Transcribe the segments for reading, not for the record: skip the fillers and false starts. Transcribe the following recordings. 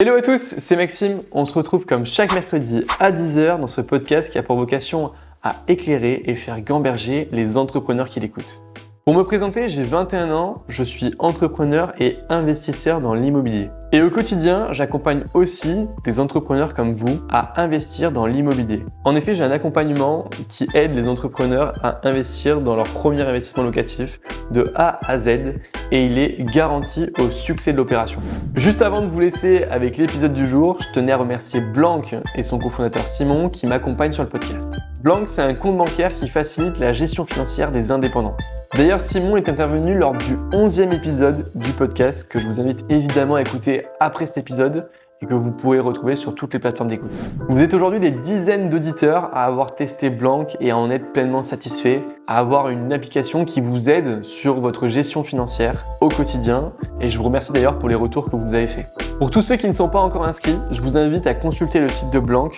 Hello à tous, c'est Maxime. On se retrouve comme chaque mercredi à 10h dans ce podcast qui a pour vocation à éclairer et faire gamberger les entrepreneurs qui l'écoutent. Pour me présenter, j'ai 21 ans, je suis entrepreneur et investisseur dans l'immobilier. Et au quotidien, j'accompagne aussi des entrepreneurs comme vous à investir dans l'immobilier. En effet, j'ai un accompagnement qui aide les entrepreneurs à investir dans leur premier investissement locatif de A à Z et il est garanti au succès de l'opération. Juste avant de vous laisser avec l'épisode du jour, je tenais à remercier Blanc et son cofondateur Simon qui m'accompagnent sur le podcast. Blanc, c'est un compte bancaire qui facilite la gestion financière des indépendants. D'ailleurs, Simon est intervenu lors du 11e épisode du podcast que je vous invite évidemment à écouter après cet épisode et que vous pourrez retrouver sur toutes les plateformes d'écoute. Vous êtes aujourd'hui des dizaines d'auditeurs à avoir testé Blanc et à en être pleinement satisfait, à avoir une application qui vous aide sur votre gestion financière au quotidien et je vous remercie d'ailleurs pour les retours que vous nous avez faits. Pour tous ceux qui ne sont pas encore inscrits, je vous invite à consulter le site de Blanc,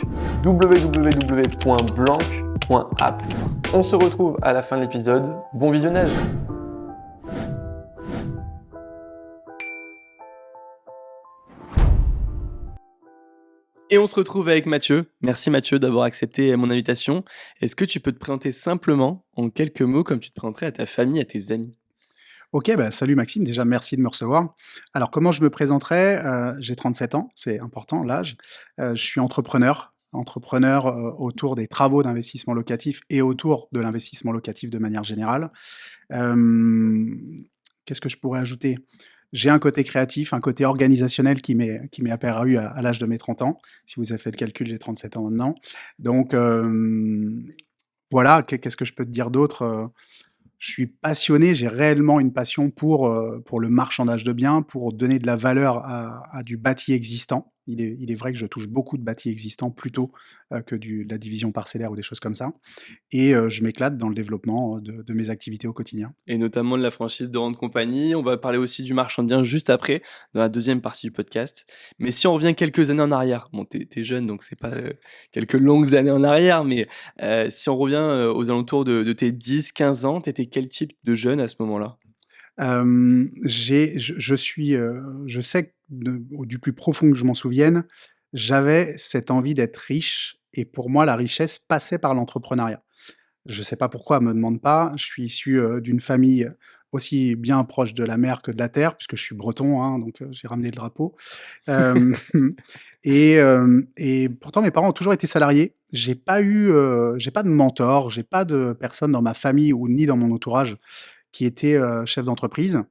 www.blanc.app. On se retrouve à la fin de l'épisode. Bon visionnage! Et on se retrouve avec Mathieu. Merci Mathieu d'avoir accepté mon invitation. Est-ce que tu peux te présenter simplement en quelques mots comme tu te présenterais à ta famille, à tes amis? OK, salut Maxime, déjà merci de me recevoir. Alors comment je me présenterais? J'ai 37 ans, c'est important l'âge. Je suis entrepreneur, autour des travaux d'investissement locatif et autour de l'investissement locatif de manière générale. Qu'est-ce que je pourrais ajouter? J'ai un côté créatif, un côté organisationnel qui m'est apparu à l'âge de mes 30 ans. Si vous avez fait le calcul, j'ai 37 ans maintenant. Donc voilà, qu'est-ce que je peux te dire d'autre? Je suis passionné, j'ai réellement une passion pour le marchandage de biens, pour donner de la valeur à du bâti existant. Il est vrai que je touche beaucoup de bâtis existants plutôt, que de la division parcellaire ou des choses comme ça et je m'éclate dans le développement, de mes activités au quotidien. Et notamment de la franchise de Rente Compagnie. On va parler aussi du marchand de biens juste après, dans la deuxième partie du podcast. Mais si on revient quelques années en arrière, bon, t'es jeune, donc c'est pas quelques longues années en arrière, mais si on revient aux alentours de tes 10, 15 ans, t'étais quel type de jeune à ce moment-là? Je sais que du plus profond que je m'en souvienne, j'avais cette envie d'être riche et pour moi la richesse passait par l'entrepreneuriat. Je sais pas pourquoi, me demande pas. Je suis issu, d'une famille aussi bien proche de la mer que de la terre, puisque je suis breton, hein, donc j'ai ramené le drapeau. Hem et pourtant mes parents ont toujours été salariés. J'ai pas de mentor, j'ai pas de personne dans ma famille ou ni dans mon entourage qui était, chef d'entreprise.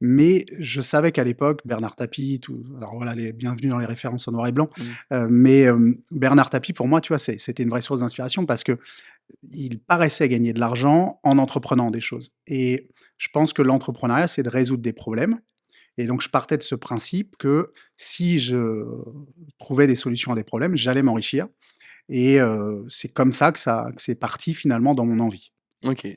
Mais je savais qu'à l'époque, Bernard Tapie, tout alors voilà, les bienvenue dans les références en noir et blanc, Mmh. Bernard Tapie pour moi, tu vois, c'était une vraie source d'inspiration parce que il paraissait gagner de l'argent en entreprenant des choses et je pense que l'entrepreneuriat, c'est de résoudre des problèmes et donc je partais de ce principe que si je trouvais des solutions à des problèmes, j'allais m'enrichir et c'est comme ça que c'est parti finalement dans mon envie. Ok.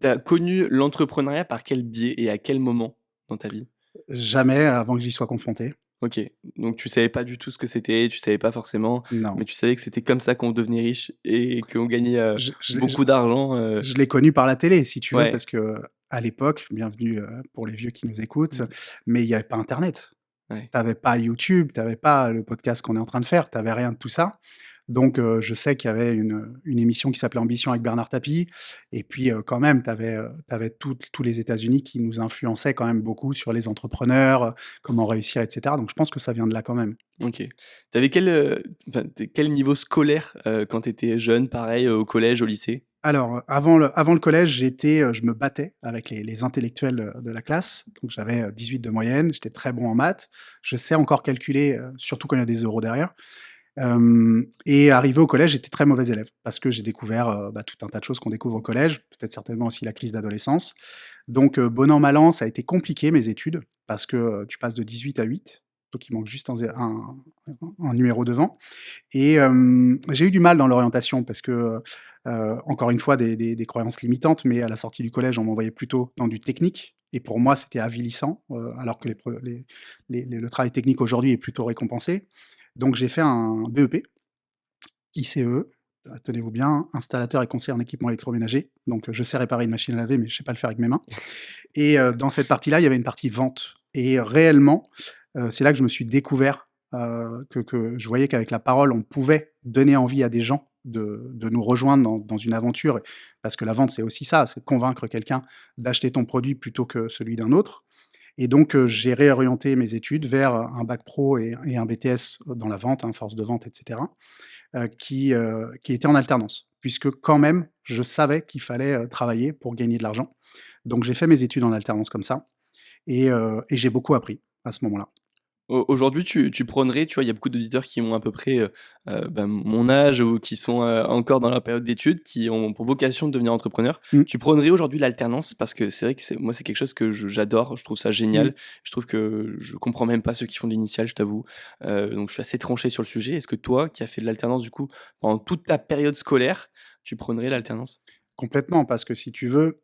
T'as connu l'entrepreneuriat par quel biais et à quel moment dans ta vie? Jamais avant que j'y sois confronté. Ok, donc tu savais pas du tout ce que c'était, tu savais pas forcément, Non. mais tu savais que c'était comme ça qu'on devenait riche et qu'on gagnait Je beaucoup d'argent. Je l'ai connu par la télé, si tu veux, Ouais. parce que à l'époque, bienvenue, pour les vieux qui nous écoutent, Mmh. mais il y avait pas internet. Ouais. Tu avais pas YouTube, tu avais pas le podcast qu'on est en train de faire, tu avais rien de tout ça. Donc je sais qu'il y avait une émission qui s'appelait Ambition avec Bernard Tapie et puis, quand même, tu avais tous les États-Unis qui nous influençaient quand même beaucoup sur les entrepreneurs, comment réussir et cetera. Donc je pense que ça vient de là quand même. OK. Tu quel, quel niveau scolaire, quand tu étais jeune, pareil, au collège, au lycée? Alors, avant le collège, je me battais avec les intellectuels, de la classe. Donc j'avais, 18 de moyenne, j'étais très bon en maths. Je sais encore calculer, surtout quand il y a des euros derrière. Et arrivé au collège, j'étais très mauvais élève parce que j'ai découvert, tout un tas de choses qu'on découvre au collège, peut-être certainement aussi la crise d'adolescence. Donc, bon an, mal an, ça a été compliqué mes études parce que, tu passes de 18 à 8, donc il manque juste un numéro devant et j'ai eu du mal dans l'orientation parce que, encore une fois des croyances limitantes, mais à la sortie du collège, on m'envoyait plutôt dans du technique et pour moi, c'était avilissant, alors que le travail technique aujourd'hui est plutôt récompensé. Donc j'ai fait un BEP, ICE, tenez-vous bien, installateur et conseiller en équipement électroménager. Donc je sais réparer une machine à laver, mais je sais pas le faire avec mes mains et dans cette partie-là, il y avait une partie vente et réellement, c'est là que je me suis découvert que je voyais qu'avec la parole, on pouvait donner envie à des gens de nous rejoindre dans une aventure. Parce que la vente, c'est aussi ça, c'est convaincre quelqu'un d'acheter ton produit plutôt que celui d'un autre. Et donc, j'ai réorienté mes études vers un bac pro et un BTS dans la vente, hein, force de vente, et cetera, qui était en alternance. Puisque quand même, je savais qu'il fallait, travailler pour gagner de l'argent. Donc j'ai fait mes études en alternance comme ça et j'ai beaucoup appris à ce moment-là. Aujourd'hui, tu prônerais, tu vois, il y a beaucoup d'auditeurs qui ont à peu près, mon âge ou qui sont, encore dans leur période d'études, qui ont pour vocation de devenir entrepreneurs. Mmh, Tu prônerais aujourd'hui l'alternance parce que c'est vrai que c'est quelque chose que j'adore, je trouve ça mmh. génial. Je trouve que je comprends même pas ceux qui font de l'initial, je t'avoue. Donc je suis assez tranché sur le sujet. Est-ce que toi, qui as fait de l'alternance du coup pendant toute ta période scolaire, tu prônerais l'alternance? Complètement, parce que si tu veux,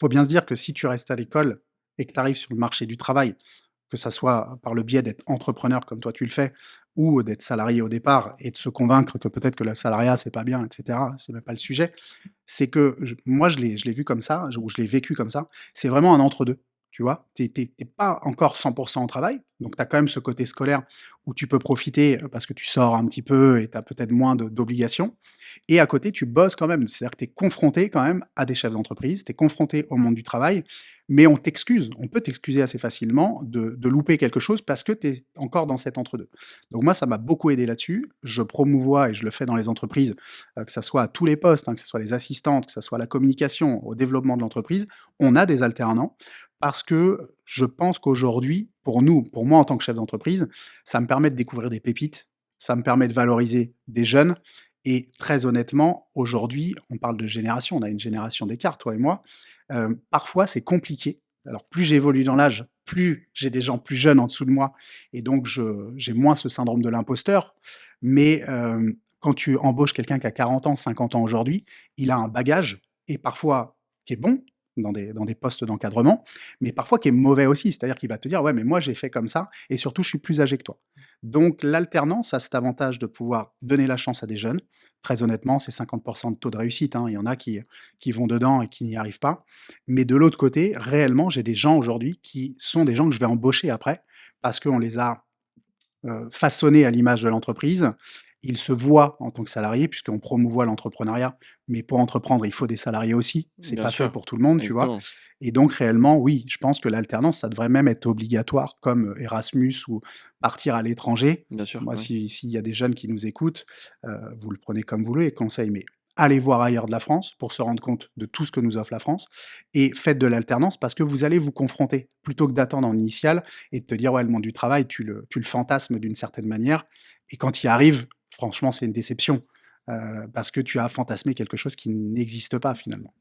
faut bien se dire que si tu restes à l'école et que tu arrives sur le marché du travail, que ça soit par le biais d'être entrepreneur comme toi tu le fais, ou d'être salarié au départ et de se convaincre que peut-être que le salariat c'est pas bien, et cetera, c'est même pas le sujet. C'est que moi je l'ai vu comme ça, ou je l'ai vécu comme ça, c'est vraiment un entre-deux, tu vois? Tu es pas encore 100% au travail, donc tu as quand même ce côté scolaire où tu peux profiter, parce que tu sors un petit peu et tu as peut-être moins d'obligations et à côté tu bosses quand même. C'est-à-dire que tu es confronté quand même à des chefs d'entreprise, tu es confronté au monde du travail, mais on peut t'excuser assez facilement de louper quelque chose parce que tu es encore dans cet entre-deux. Donc moi ça m'a beaucoup aidé là-dessus. Je promouvois et je le fais dans les entreprises, que ça soit à tous les postes, hein, que ça soit les assistantes, que ça soit la communication, au développement de l'entreprise, on a des alternants parce que je pense qu'aujourd'hui, pour moi en tant que chef d'entreprise, ça me permet de découvrir des pépites, ça me permet de valoriser des jeunes et très honnêtement, aujourd'hui, on parle de génération, on a une génération d'écart, toi et moi. Parfois, c'est compliqué. Alors plus j'évolue dans l'âge, plus j'ai des gens plus jeunes en dessous de moi et donc j'ai moins ce syndrome de l'imposteur. Mais, quand tu embauches quelqu'un qui a 40 ans, 50 ans aujourd'hui, il a un bagage et parfois qui est bon dans des postes d'encadrement, mais parfois qui est mauvais aussi. C'est-à-dire qu'il va te dire: «Ouais, mais moi j'ai fait comme ça et surtout je suis plus âgé que toi». Donc l'alternance a cet avantage de pouvoir donner la chance à des jeunes. Très honnêtement, c'est 50 de taux de réussite, hein. Il y en a qui vont dedans et qui n'y arrivent pas. Mais de l'autre côté, réellement, j'ai des gens aujourd'hui qui sont des gens que je vais embaucher après parce qu'on les a façonnés à l'image de l'entreprise. Ils se voient en tant que salariés puisqu'on promouvoit l'entrepreneuriat, mais pour entreprendre, il faut des salariés aussi. C'est Bien pas fait sûr, pour tout le monde, tu vois? exactement. Et donc réellement, oui, je pense que l'alternance, ça devrait même être obligatoire comme Erasmus ou partir à l'étranger. Bien sûr, Moi, ouais. s'il y a des jeunes qui nous écoutent, vous le prenez comme vous voulez, conseil, mais allez voir ailleurs de la France pour se rendre compte de tout ce que nous offre la France et faites de l'alternance parce que vous allez vous confronter plutôt que d'attendre en initial et de te dire: «Ouais, le monde du travail», tu le fantasmes d'une certaine manière et quand tu y arrives, franchement, c'est une déception, parce que tu as fantasmé quelque chose qui n'existe pas finalement.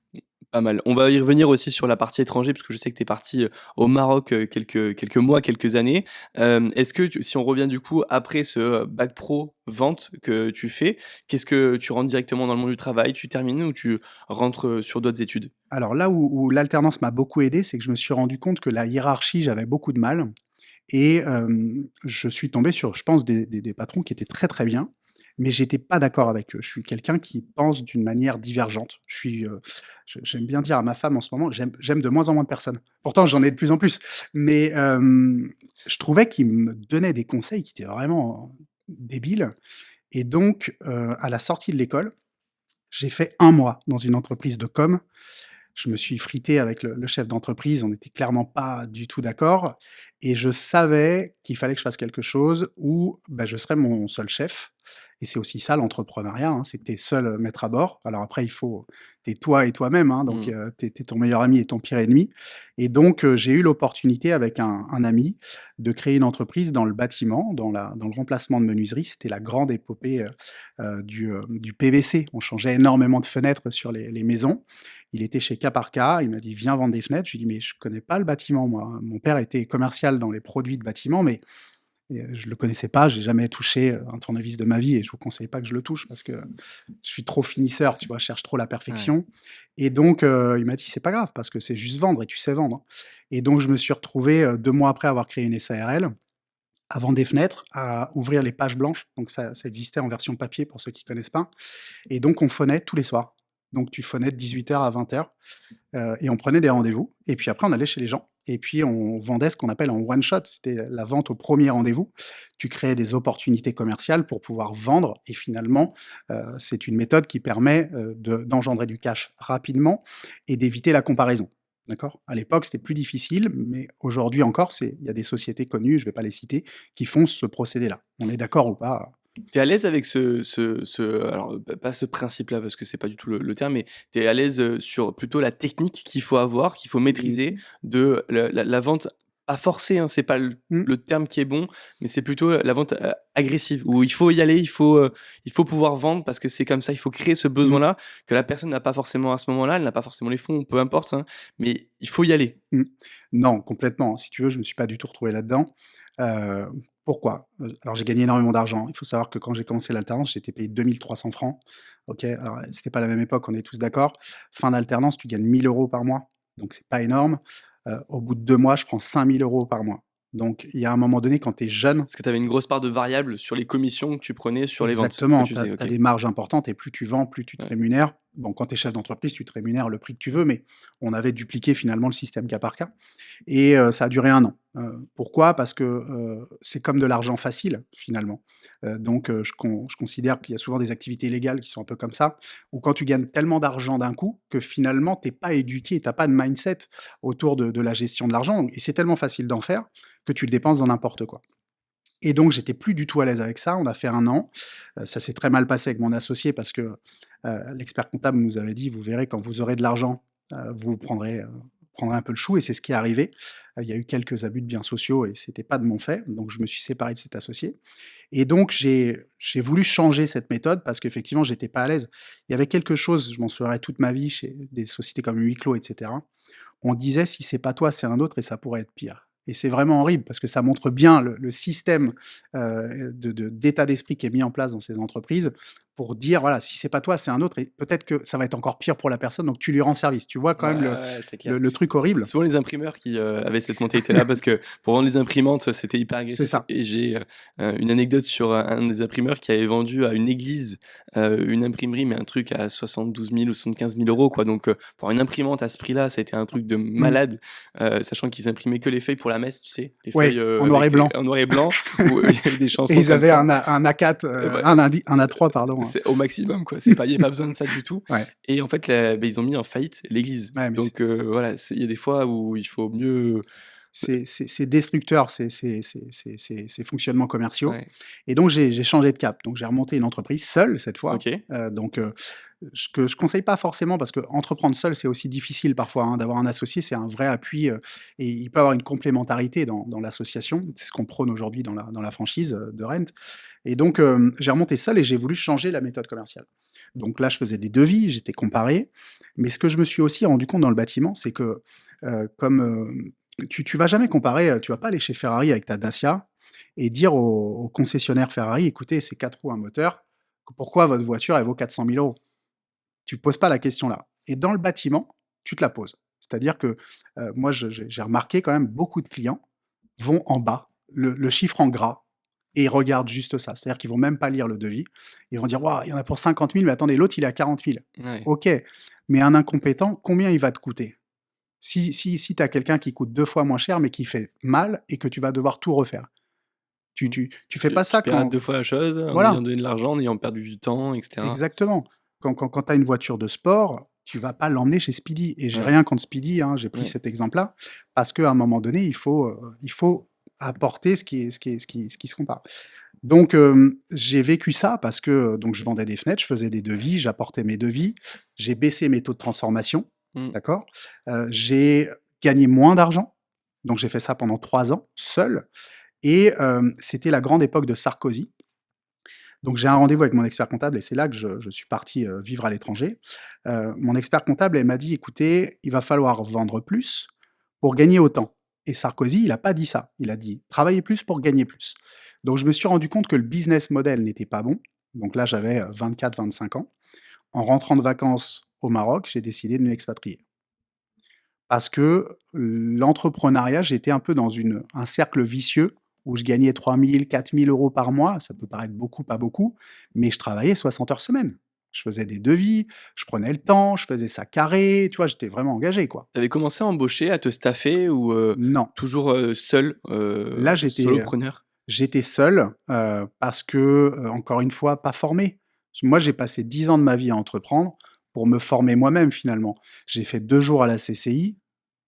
Pas mal. On va y revenir aussi sur la partie étranger, parce que je sais que tu es parti, au Maroc, quelques mois, quelques années. Est-ce que si on revient du coup après ce, bac pro vente que tu fais, qu'est-ce que tu rentres directement dans le monde du travail? Tu termines ou tu rentres, sur d'autres études? Alors là où l'alternance m'a beaucoup aidé, c'est que je me suis rendu compte que la hiérarchie, j'avais beaucoup de mal et je suis tombé sur, je pense, des patrons qui étaient très, très bien, mais j'étais pas d'accord avec eux. Je suis quelqu'un qui pense d'une manière divergente. J'aime bien dire à ma femme en ce moment, j'aime de moins en moins de personnes. Pourtant, j'en ai de plus en plus, mais je trouvais qu'ils me donnaient des conseils qui étaient vraiment débiles et donc à la sortie de l'école, j'ai fait 1 mois dans une entreprise de com. Je me suis frité avec le chef d'entreprise, on n'était clairement pas du tout d'accord et je savais qu'il fallait que je fasse quelque chose où, bah, je serais mon seul chef et c'est aussi ça l'entrepreneuriat, hein, c'est que tu es seul, maître à bord. Alors après il faut tu toi et toi-même, hein, donc Mmh. tu es ton meilleur ami et ton pire ennemi et donc j'ai eu l'opportunité avec un ami de créer une entreprise dans le bâtiment, dans le remplacement de menuiserie. C'était la grande épopée, du PVC. On changeait énormément de fenêtres sur les maisons. Il était chez K-Parka, il m'a dit: «Viens vendre des fenêtres». Je lui ai dit: «Mais je connais pas le bâtiment moi, hein». Mon père était commercial dans les produits de bâtiment, mais je le connaissais pas, j'ai jamais touché, un tournevis de ma vie et je vous conseille pas que je le touche parce que je suis trop finisseur, tu vois? Je cherche trop la Ouais. perfection et donc il m'a dit: «C'est pas grave parce que c'est juste vendre et tu sais vendre», hein. Et donc je me suis retrouvé, 2 mois après avoir créé une SARL, à vendre des fenêtres, à ouvrir les pages blanches, donc ça existait en version papier pour ceux qui connaissent pas et donc on phonait tous les soirs. Donc tu phonais de 18h à 20h, et on prenait des rendez-vous et puis après on allait chez les gens et puis on vendait ce qu'on appelle en one shot, c'était la vente au premier rendez-vous. Tu créais des opportunités commerciales pour pouvoir vendre et finalement, c'est une méthode qui permet, d'engendrer du cash rapidement et d'éviter la comparaison. D'accord? À l'époque, c'était plus difficile, mais aujourd'hui encore, il y a des sociétés connues, je ne vais pas les citer, qui font ce procédé-là. On est d'accord ou pas? Tu es à l'aise avec alors, pas ce principe-là parce que c'est pas du tout le terme, mais tu es à l'aise, sur plutôt la technique qu'il faut avoir, qu'il faut maîtriser Mmh. de la vente pas forcée, hein, c'est pas Mmh. le terme qui est bon, mais c'est plutôt la vente, agressive où il faut y aller, il faut pouvoir vendre parce que c'est comme ça, il faut créer ce Mmh. besoin-là que la personne n'a pas forcément à ce moment-là, elle n'a pas forcément les fonds, peu importe, hein, mais il faut y aller. Mmh. Non, complètement. Si tu veux, je me suis pas du tout retrouvé là-dedans. Heu, Pourquoi? Alors j'ai gagné énormément d'argent. Il faut savoir que quand j'ai commencé l'alternance, j'étais payé 2 300 francs. OK? Alors, c'était pas la même époque, on est tous d'accord. Fin d'alternance, tu gagnes 1 000 € par mois, donc c'est pas énorme. Au bout de 2 mois, je prends 5 000 € par mois. Donc il y a un moment donné, quand tu es jeune. Parce que tu avais une grosse part de variable sur les commissions que tu prenais sur les ventes que Exactement, tu tu as faisais, OK. des marges importantes et plus tu vends, plus tu te Ouais. rémunères. Bon, quand tu es chef d'entreprise, tu te rémunères le prix que tu veux, mais on avait dupliqué finalement le système cas par cas et ça a duré 1 an. Pourquoi? Parce que, c'est comme de l'argent facile finalement. Donc je considère qu'il y a souvent des activités illégales qui sont un peu comme ça, où quand tu gagnes tellement d'argent d'un coup que finalement tu es pas éduqué, tu as pas de mindset autour de la gestion de l'argent et c'est tellement facile d'en faire que tu le dépenses dans n'importe quoi. Et donc j'étais plus du tout à l'aise avec ça. On a fait 1 an. Ça s'est très mal passé avec mon associé parce que, l'expert comptable nous avait dit: «Vous verrez quand vous aurez de l'argent, vous prendrez un peu le chou» et c'est ce qui est arrivé. Il y a eu quelques abus de biens sociaux et c'était pas de mon fait, donc je me suis séparé de cet associé et donc j'ai voulu changer cette méthode parce qu'effectivement j'étais pas à l'aise. Il y avait quelque chose, je m'en souviendrai toute ma vie chez des sociétés comme Huis Clos et cetera. On disait: «Si c'est pas toi, c'est un autre et ça pourrait être pire» et c'est vraiment horrible parce que ça montre bien le système, d'état d'esprit qui est mis en place dans ces entreprises pour dire: «Voilà, si c'est pas toi, c'est un autre et peut-être que ça va être encore pire pour la personne, donc tu lui rends service». Tu vois quand Ouais, même ouais, ouais, c'est clair. le truc C'est horrible? souvent les imprimeurs qui, avaient cette mentalité-là parce que pour vendre les imprimantes, c'était hyper C'est agressif ça. et j'ai, une anecdote sur un des imprimeurs qui avait vendu à une église, une imprimerie, mais un truc à 72 000 ou 75 000 € quoi, donc pour une imprimante à ce prix-là, ça a été un truc de Mmh. malade, sachant qu'ils imprimaient que les feuilles pour la messe, tu sais? Les feuilles, Ouais, en noir et avec les blanc en noir et blanc où il y avait des et chansons ils comme avaient ça. un A4, Bah, un A3 pardon, c'est au maximum quoi, c'est pas il y a pas besoin de ça du tout ouais. et en fait la ils ont mis en faillite l'église. Ouais, mais Donc voilà, il y a des fois où il faut mieux c'est destructeur, ces fonctionnements commerciaux ouais, et donc j'ai changé de cap. Donc j'ai remonté une entreprise seul cette fois, OK. ce que je conseille pas forcément parce qu'entreprendre seul, c'est aussi difficile parfois, hein. D'avoir un associé, c'est un vrai appui, et il peut avoir une complémentarité dans l'association. C'est ce qu'on prône aujourd'hui dans la franchise, de Rent et donc j'ai remonté seul et j'ai voulu changer la méthode commerciale. Donc là, je faisais des devis, j'étais comparé, mais ce que je me suis aussi rendu compte dans le bâtiment, c'est que, comme, tu vas jamais comparer, tu vas pas aller chez Ferrari avec ta Dacia et dire au concessionnaire Ferrari: «Écoutez, c'est 4 roues, un moteur, pourquoi votre voiture, elle vaut 400 000 €?» Tu poses pas la question là et dans le bâtiment, tu te la poses. C'est-à-dire que, moi j'ai remarqué quand même beaucoup de clients vont en bas, le chiffre en gras et ils regardent juste ça. C'est-à-dire qu'ils vont même pas lire le devis. Ils vont dire: «Waouh, il y en a pour 50 000, mais attendez, l'autre il est à 40 000». Ouais. OK, mais un incompétent, combien il va te coûter? Si tu as quelqu'un qui coûte 2 fois moins cher, mais qui fait mal et que tu vas devoir tout refaire. Tu fais pas Tu ça paieras quand 2 fois la chose en ayant voilà, donné de l'argent, en ayant perdu du temps et cetera. exactement. Quand tu as une voiture de sport, tu vas pas l'emmener chez Speedy et j'ai Ouais, rien contre Speedy, hein, j'ai pris ouais. cet exemple-là parce qu'à un moment donné, il faut apporter ce qui se compare. Donc j'ai vécu ça parce que, donc je vendais des fenêtres, je faisais des devis, j'apportais mes devis, j'ai baissé mes taux de transformation, Mmh. d'accord? J'ai gagné moins d'argent, donc j'ai fait ça pendant 3 ans, seul et c'était la grande époque de Sarkozy. Donc j'ai un rendez-vous avec mon expert comptable et c'est là que je suis parti, vivre à l'étranger. Mon expert comptable, elle m'a dit: «Écoutez, il va falloir vendre plus pour gagner autant» et Sarkozy, il a pas dit ça. Il a dit: «Travaillez plus pour gagner plus». Donc je me suis rendu compte que le business model n'était pas bon. Donc là, j'avais, 24-25 ans. En rentrant de vacances au Maroc, j'ai décidé de m'expatrier. Parce que l'entrepreneuriat, j'étais un peu dans un cercle vicieux où je gagnais 3 000-4 000 € par mois. Ça peut paraître beaucoup, pas beaucoup, mais je travaillais 60 heures semaine. Je faisais des devis, je prenais le temps, je faisais ça carré, tu vois? J'étais vraiment engagé, quoi. Tu avais commencé à embaucher, à te staffer ou Non, toujours, seul, là, solopreneur? j'étais seul, parce que, encore une fois, pas formé. Moi, j'ai passé 10 ans de ma vie à entreprendre pour me former moi-même, finalement. J'ai fait 2 jours à la CCI.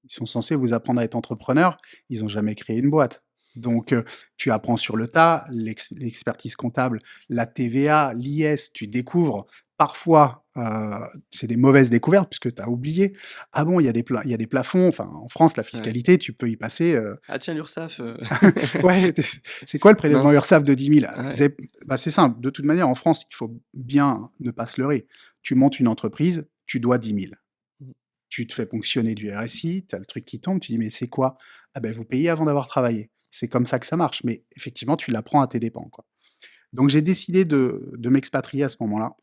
Ils sont censés vous apprendre à être entrepreneur. Ils ont jamais créé une boîte. Donc, tu apprends sur le tas, l'expertise comptable, la TVA, l'IS, tu découvres. Parfois, c'est des mauvaises découvertes puisque tu as oublié. Ah bon, il y a des plafonds. Enfin, en France, la Ouais. fiscalité, tu peux y passer, Ah tiens l'URSSAF, ouais, c'est quoi le prélèvement mince. URSSAF de 10 000? Ouais. Bah, c'est simple. De toute manière, en France, il faut bien ne pas se leurrer. Tu montes une entreprise, tu dois 10 000. Mmh. Tu te fais ponctionner du RSI, tu as le truc qui tombe, tu dis: «Mais c'est quoi?» «Ah ben, vous payez avant d'avoir travaillé». C'est comme ça que ça marche, mais effectivement, tu l'apprends à tes dépens, quoi. Donc j'ai décidé de m'expatrier à ce moment-là,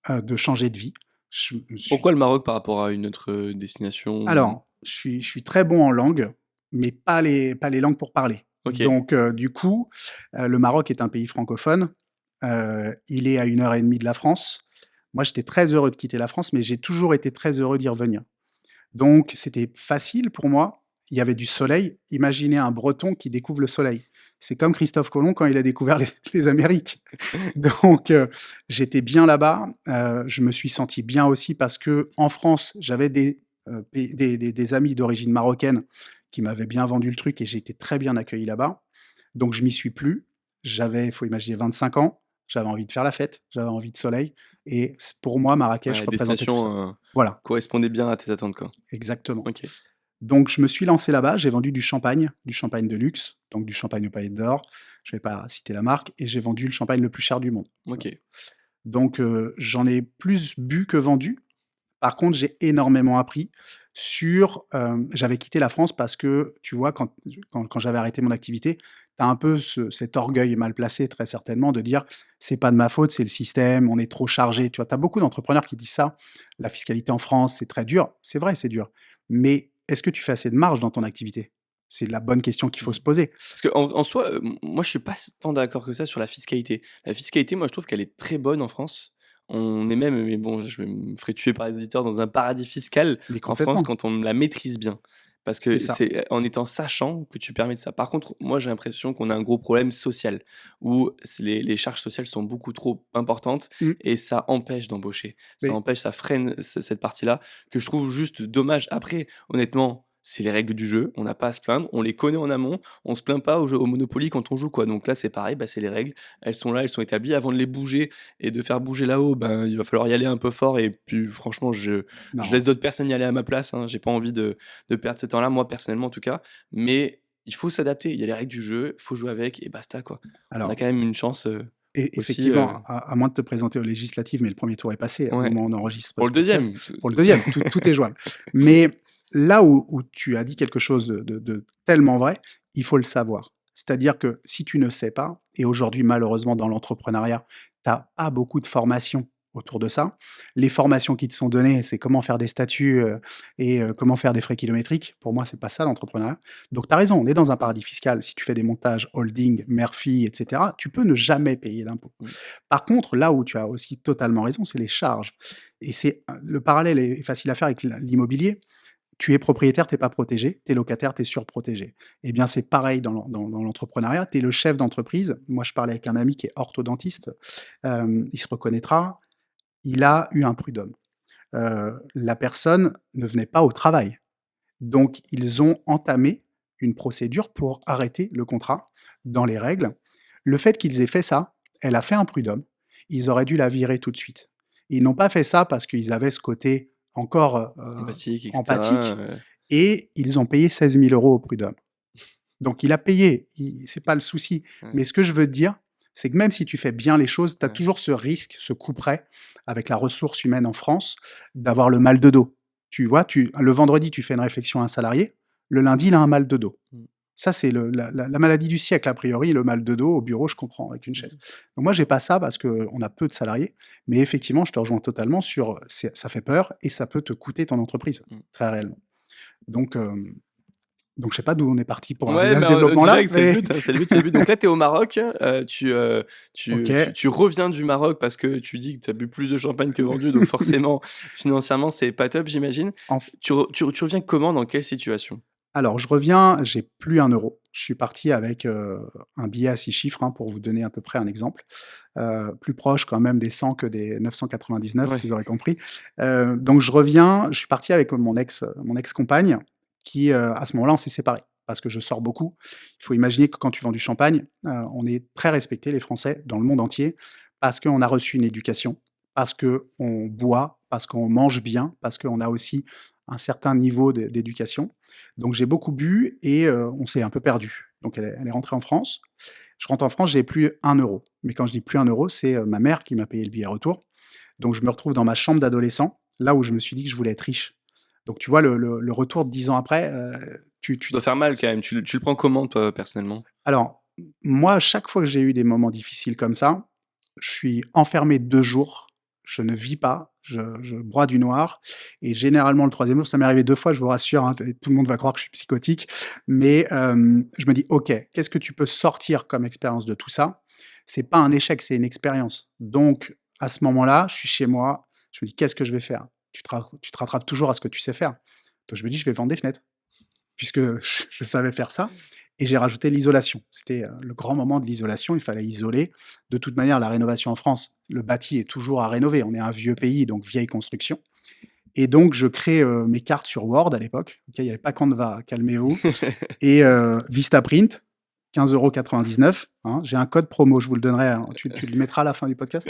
de changer de vie. Je me suis Pourquoi le Maroc par rapport à une autre, destination? Alors, je suis très bon en langue, mais pas les langues pour parler. OK, Donc du coup, le Maroc est un pays francophone, il est à 1 heure et demie de la France. Moi, j'étais très heureux de quitter la France, mais j'ai toujours été très heureux d'y revenir. Donc c'était facile pour moi, il y avait du soleil. Imaginez un Breton qui découvre le soleil. C'est comme Christophe Colomb quand il a découvert les Amériques. Donc j'étais bien là-bas, je me suis senti bien aussi parce que en France, j'avais des amis d'origine marocaine qui m'avaient bien vendu le truc et j'ai été très bien accueilli là-bas. Donc je m'y suis plu. J'avais, il faut imaginer 25 ans, j'avais envie de faire la fête, j'avais envie de soleil et pour moi Marrakech ouais, représentait tout ça. destination, Voilà, correspondait bien à tes attentes, quoi. exactement. OK, Donc je me suis lancé là-bas, j'ai vendu du champagne de luxe, donc du champagne aux paillettes d'or, je vais pas citer la marque et j'ai vendu le champagne le plus cher du monde. OK. Donc j'en ai plus bu que vendu. Par contre, j'ai énormément appris sur, j'avais quitté la France parce que, tu vois, quand j'avais arrêté mon activité, tu as un peu cet orgueil mal placé très certainement de dire: «C'est pas de ma faute, c'est le système, on est trop chargé». Tu vois? Tu as beaucoup d'entrepreneurs qui disent ça: «La fiscalité en France, c'est très dur». C'est vrai, c'est dur. Mais est-ce que tu fais assez de marge dans ton activité? C'est la bonne question qu'il faut Mmh. se poser. Parce qu'en soi, moi je suis pas tant d'accord que ça sur la fiscalité. La fiscalité, moi je trouve qu'elle est très bonne en France. On est même, mais bon, je me ferai tuer par les auditeurs, dans un paradis fiscal Mais en France complètement, quand on la maîtrise bien. Parce c'est que ça. c'est en étant sachant que tu permets de ça. Par contre, moi j'ai l'impression qu'on a un gros problème social, où les charges sociales sont beaucoup trop importantes Mmh, et ça empêche d'embaucher. Ça mais empêche, ça freine cette partie-là que je trouve juste dommage. Après, honnêtement, c'est les règles du jeu, on n'a pas à se plaindre, on les connaît en amont, on se plaint pas au Monopoly quand on joue, quoi. Donc là, c'est pareil, bah, c'est les règles, elles sont là, elles sont établies. Avant de les bouger et de faire bouger là-haut, ben, il va falloir y aller un peu fort et puis franchement, je non, laisse d'autres personnes y aller à ma place, hein. J'ai pas envie de perdre ce temps-là, moi personnellement en tout cas. Mais il faut s'adapter, il y a les règles du jeu, faut jouer avec et basta, quoi. On a alors quand même une chance, aussi, effectivement, à moins de te présenter aux législatives, mais le premier tour est passé au ouais, moment où on enregistre pour ce le podcast. deuxième. Pour le deuxième, tout est jouable. Mais là où tu as dit quelque chose de tellement vrai, il faut le savoir. C'est-à-dire que si tu ne sais pas, et aujourd'hui malheureusement dans l'entrepreneuriat, tu as pas beaucoup de formations autour de ça. Les formations qui te sont données, c'est comment faire des statuts, et comment faire des frais kilométriques. Pour moi, c'est pas ça l'entrepreneuriat. Donc tu as raison, on est dans un paradis fiscal. Si tu fais des montages holding, mère-fille et cetera, tu peux ne jamais payer d'impôts. Mmh. Par contre, là où tu as aussi totalement raison, c'est les charges et le parallèle est facile à faire avec l'immobilier. Tu es propriétaire, tu es pas protégé, tu es locataire, tu es surprotégé. Eh bien, c'est pareil dans l'entrepreneuriat, tu es le chef d'entreprise. Moi, je parlais avec un ami qui est orthodontiste, il se reconnaîtra, il a eu un prud'homme. La personne ne venait pas au travail. Donc ils ont entamé une procédure pour arrêter le contrat dans les règles. Le fait qu'ils aient fait ça, elle a fait un prud'homme, ils auraient dû la virer tout de suite. Ils n'ont pas fait ça parce qu'ils avaient ce côté encore, Empathique et cetera, empathique et ils ont payé 16 000 € au prud'homme. Donc il a payé, c'est pas le souci. ouais, Mais ce que je veux te dire, c'est que même si tu fais bien les choses, tu as ouais. toujours ce risque, ce couperet avec la ressource humaine en France, d'avoir le mal de dos. Tu vois, le vendredi, tu fais une réflexion à un salarié, le lundi, il a un mal de dos. Mmh. Ça, c'est la maladie du siècle, a priori, le mal de dos au bureau, je comprends, avec une Mmh. chaise. Donc moi, j'ai pas ça parce qu'on a peu de salariés, mais effectivement, je te rejoins totalement sur, ça fait peur et ça peut te coûter ton entreprise, Mmh. très réellement. Donc, Donc je sais pas d'où on est parti pour Ouais, arriver à ce bah, développement-là, direct, c'est le mais but, hein, c'est le but, c'est le but. Donc là, tu es au Maroc, OK. tu reviens du Maroc parce que tu dis que tu as bu plus de champagne que vendu, donc forcément, financièrement, c'est pas top, j'imagine. En f Tu reviens comment? Dans quelle situation? Alors je reviens, j'ai plus 1 euro. Je suis parti avec, un billet à 6 chiffres, hein, pour vous donner à peu près un exemple. Plus proche quand même des 100 que des 999, Ouais. vous aurez compris. Donc je reviens, je suis parti avec mon ex-compagne qui, à ce moment-là, on s'est séparés parce que je sors beaucoup. Il faut imaginer que quand tu vends du champagne, on est très respectés les Français dans le monde entier parce qu'on a reçu une éducation, parce qu'on boit, parce qu'on mange bien, parce qu'on a aussi un certain niveau d'éducation. Donc j'ai beaucoup bu et on s'est un peu perdu. Donc elle est rentrée en France. Je rentre en France, j'ai plus 1 euro. Mais quand je dis plus 1 euro, c'est, ma mère qui m'a payé le billet retour. Donc je me retrouve dans ma chambre d'adolescent, là où je me suis dit que je voulais être riche. Donc tu vois le retour de 10 ans après, tu Ça te doit faire mal quand même. Tu le prends comment toi, personnellement? alors, moi, à chaque fois que j'ai eu des moments difficiles comme ça, je suis enfermé 2 jours, je ne vis pas, je broie du noir et généralement le troisième jour, ça m'est arrivé 2 fois, je vous rassure, hein, t tout le monde va croire que je suis psychotique, mais je me dis: «OK, qu'est-ce que tu peux sortir comme expérience de tout ça?» C'est pas un échec, c'est une expérience. Donc à ce moment-là, je suis chez moi, je me dis: «Qu'est-ce que je vais faire?» Tu te rattrapes toujours à ce que tu sais faire. Donc je me dis: «Je vais vendre des fenêtres». Puisque je savais faire ça et j'ai rajouté l'isolation. C'était, le grand moment de l'isolation, il fallait isoler. De toute manière, la rénovation en France, le bâti est toujours à rénover. On est un vieux pays, donc vieille construction et donc je crée, mes cartes sur Word à l'époque, OK? Il y avait pas Canva, calmez-vous et Vistaprint, 15,99 €, hein. J'ai un code promo, je vous le donnerai, hein, tu le mettras à la fin du podcast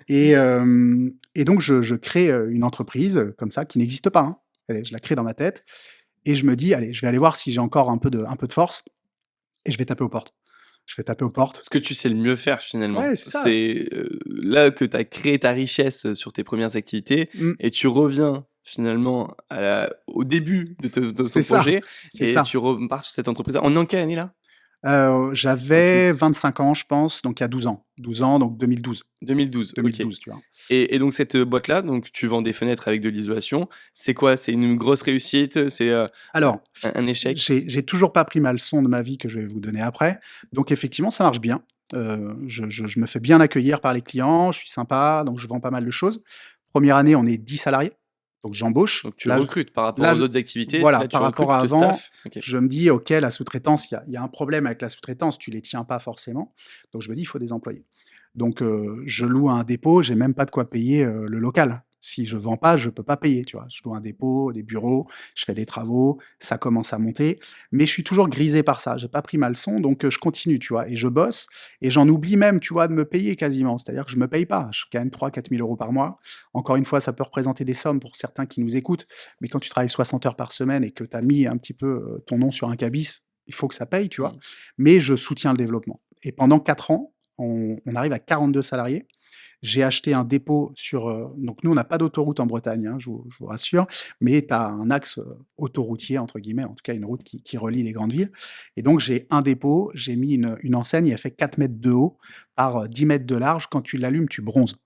et donc je crée, une entreprise, comme ça, qui n'existe pas, hein. Je la crée dans ma tête et je me dis: «Allez, je vais aller voir si j'ai encore un peu de force et je vais taper aux portes». Je vais taper aux portes. Ce que tu sais le mieux faire finalement. Ouais, c'est ça. C'est, là que tu as créé ta richesse, sur tes premières activités Mmh, et tu reviens finalement au début de ton c'est ça, projet c'est et ça. tu repars sur cette entreprise-là. On est en quelle année là? Quand tu J'avais 25 ans, je pense, donc il y a 12 ans. 12 ans, donc 2012. 2012, OK. 2012, tu vois? Et donc cette, boîte-là, donc tu vends des fenêtres avec de l'isolation. C'est quoi? C'est une grosse réussite? C'est, Alors, un échec? j'ai toujours pas pris ma leçon de ma vie que je vais vous donner après. Donc effectivement, ça marche bien. Je me fais bien accueillir par les clients, je suis sympa, donc je vends pas mal de choses. Première année, on est 10 salariés, donc j'embauche. Donc tu recrutes par rapport aux autres activités, Voilà, là tu par rapport recrutes, à tu te avant, staffes? OK. je me dis: «OK, la sous-traitance, il y a un problème avec la sous-traitance, tu les tiens pas forcément». Donc je me dis: «Il faut des employés». Donc je loue un dépôt, j'ai même pas de quoi payer, le local. Si je vends pas, je peux pas payer, tu vois? Je loue un dépôt, des bureaux, je fais des travaux, ça commence à monter, mais je suis toujours grisé par ça. J'ai pas pris ma leçon, donc je continue, tu vois? Et je bosse et j'en oublie même, tu vois, de me payer quasiment. C'est-à-dire que je me paye pas. Je gagne 3 000 à 4 000 € par mois. Encore une fois, ça peut représenter des sommes pour certains qui nous écoutent, mais quand tu travailles 60 heures par semaine et que tu as mis un petit peu, ton nom sur un cabis, il faut que ça paye, tu vois? Mmh. Mais je soutiens le développement et pendant 4 ans, on arrive à 42 salariés. J'ai acheté un dépôt sur, donc nous, on n'a pas d'autoroute en Bretagne, hein, je vous rassure, mais tu as un axe, «autoroutier» entre guillemets, en tout cas une route qui relie les grandes villes et donc j'ai un dépôt, j'ai mis une enseigne, elle fait 4 mètres de haut par, 10 mètres de large. Quand tu l'allumes, tu bronzes,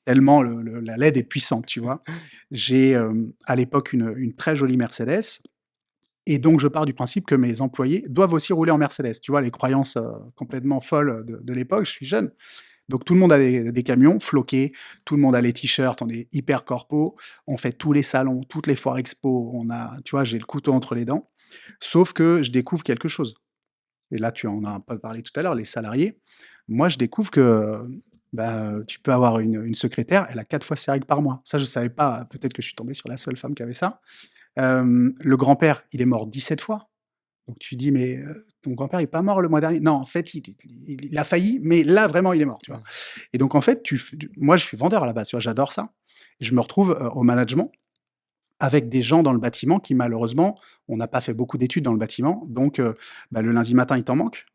tellement la LED est puissante, tu vois? J'ai, à l'époque une très jolie Mercedes et donc je pars du principe que mes employés doivent aussi rouler en Mercedes. Tu vois les croyances, complètement folles de l'époque, je suis jeune. Donc tout le monde a des camions floqués, tout le monde a les t-shirts, on est hyper corpo, on fait tous les salons, toutes les foires expo, on a tu vois, j'ai le couteau entre les dents. Sauf que je découvre quelque chose et là, tu en as un peu parlé tout à l'heure, les salariés. Moi, je découvre que, bah, tu peux avoir une secrétaire, elle a 4 fois ses règles par mois. Ça, je savais pas, peut-être que je suis tombé sur la seule femme qui avait ça. Le grand-père, il est mort 17 fois. Donc tu dis: «Mais, ton grand-père est pas mort le mois dernier?» «Non, en fait, il a failli, mais là, vraiment, il est mort», tu vois? Mmh. Et donc en fait, moi, je suis vendeur à la base, tu vois? J'adore ça. Et je me retrouve, au management avec des gens dans le bâtiment qui malheureusement, on n'a pas fait beaucoup d'études dans le bâtiment, donc bah, le lundi matin, il t'en manque.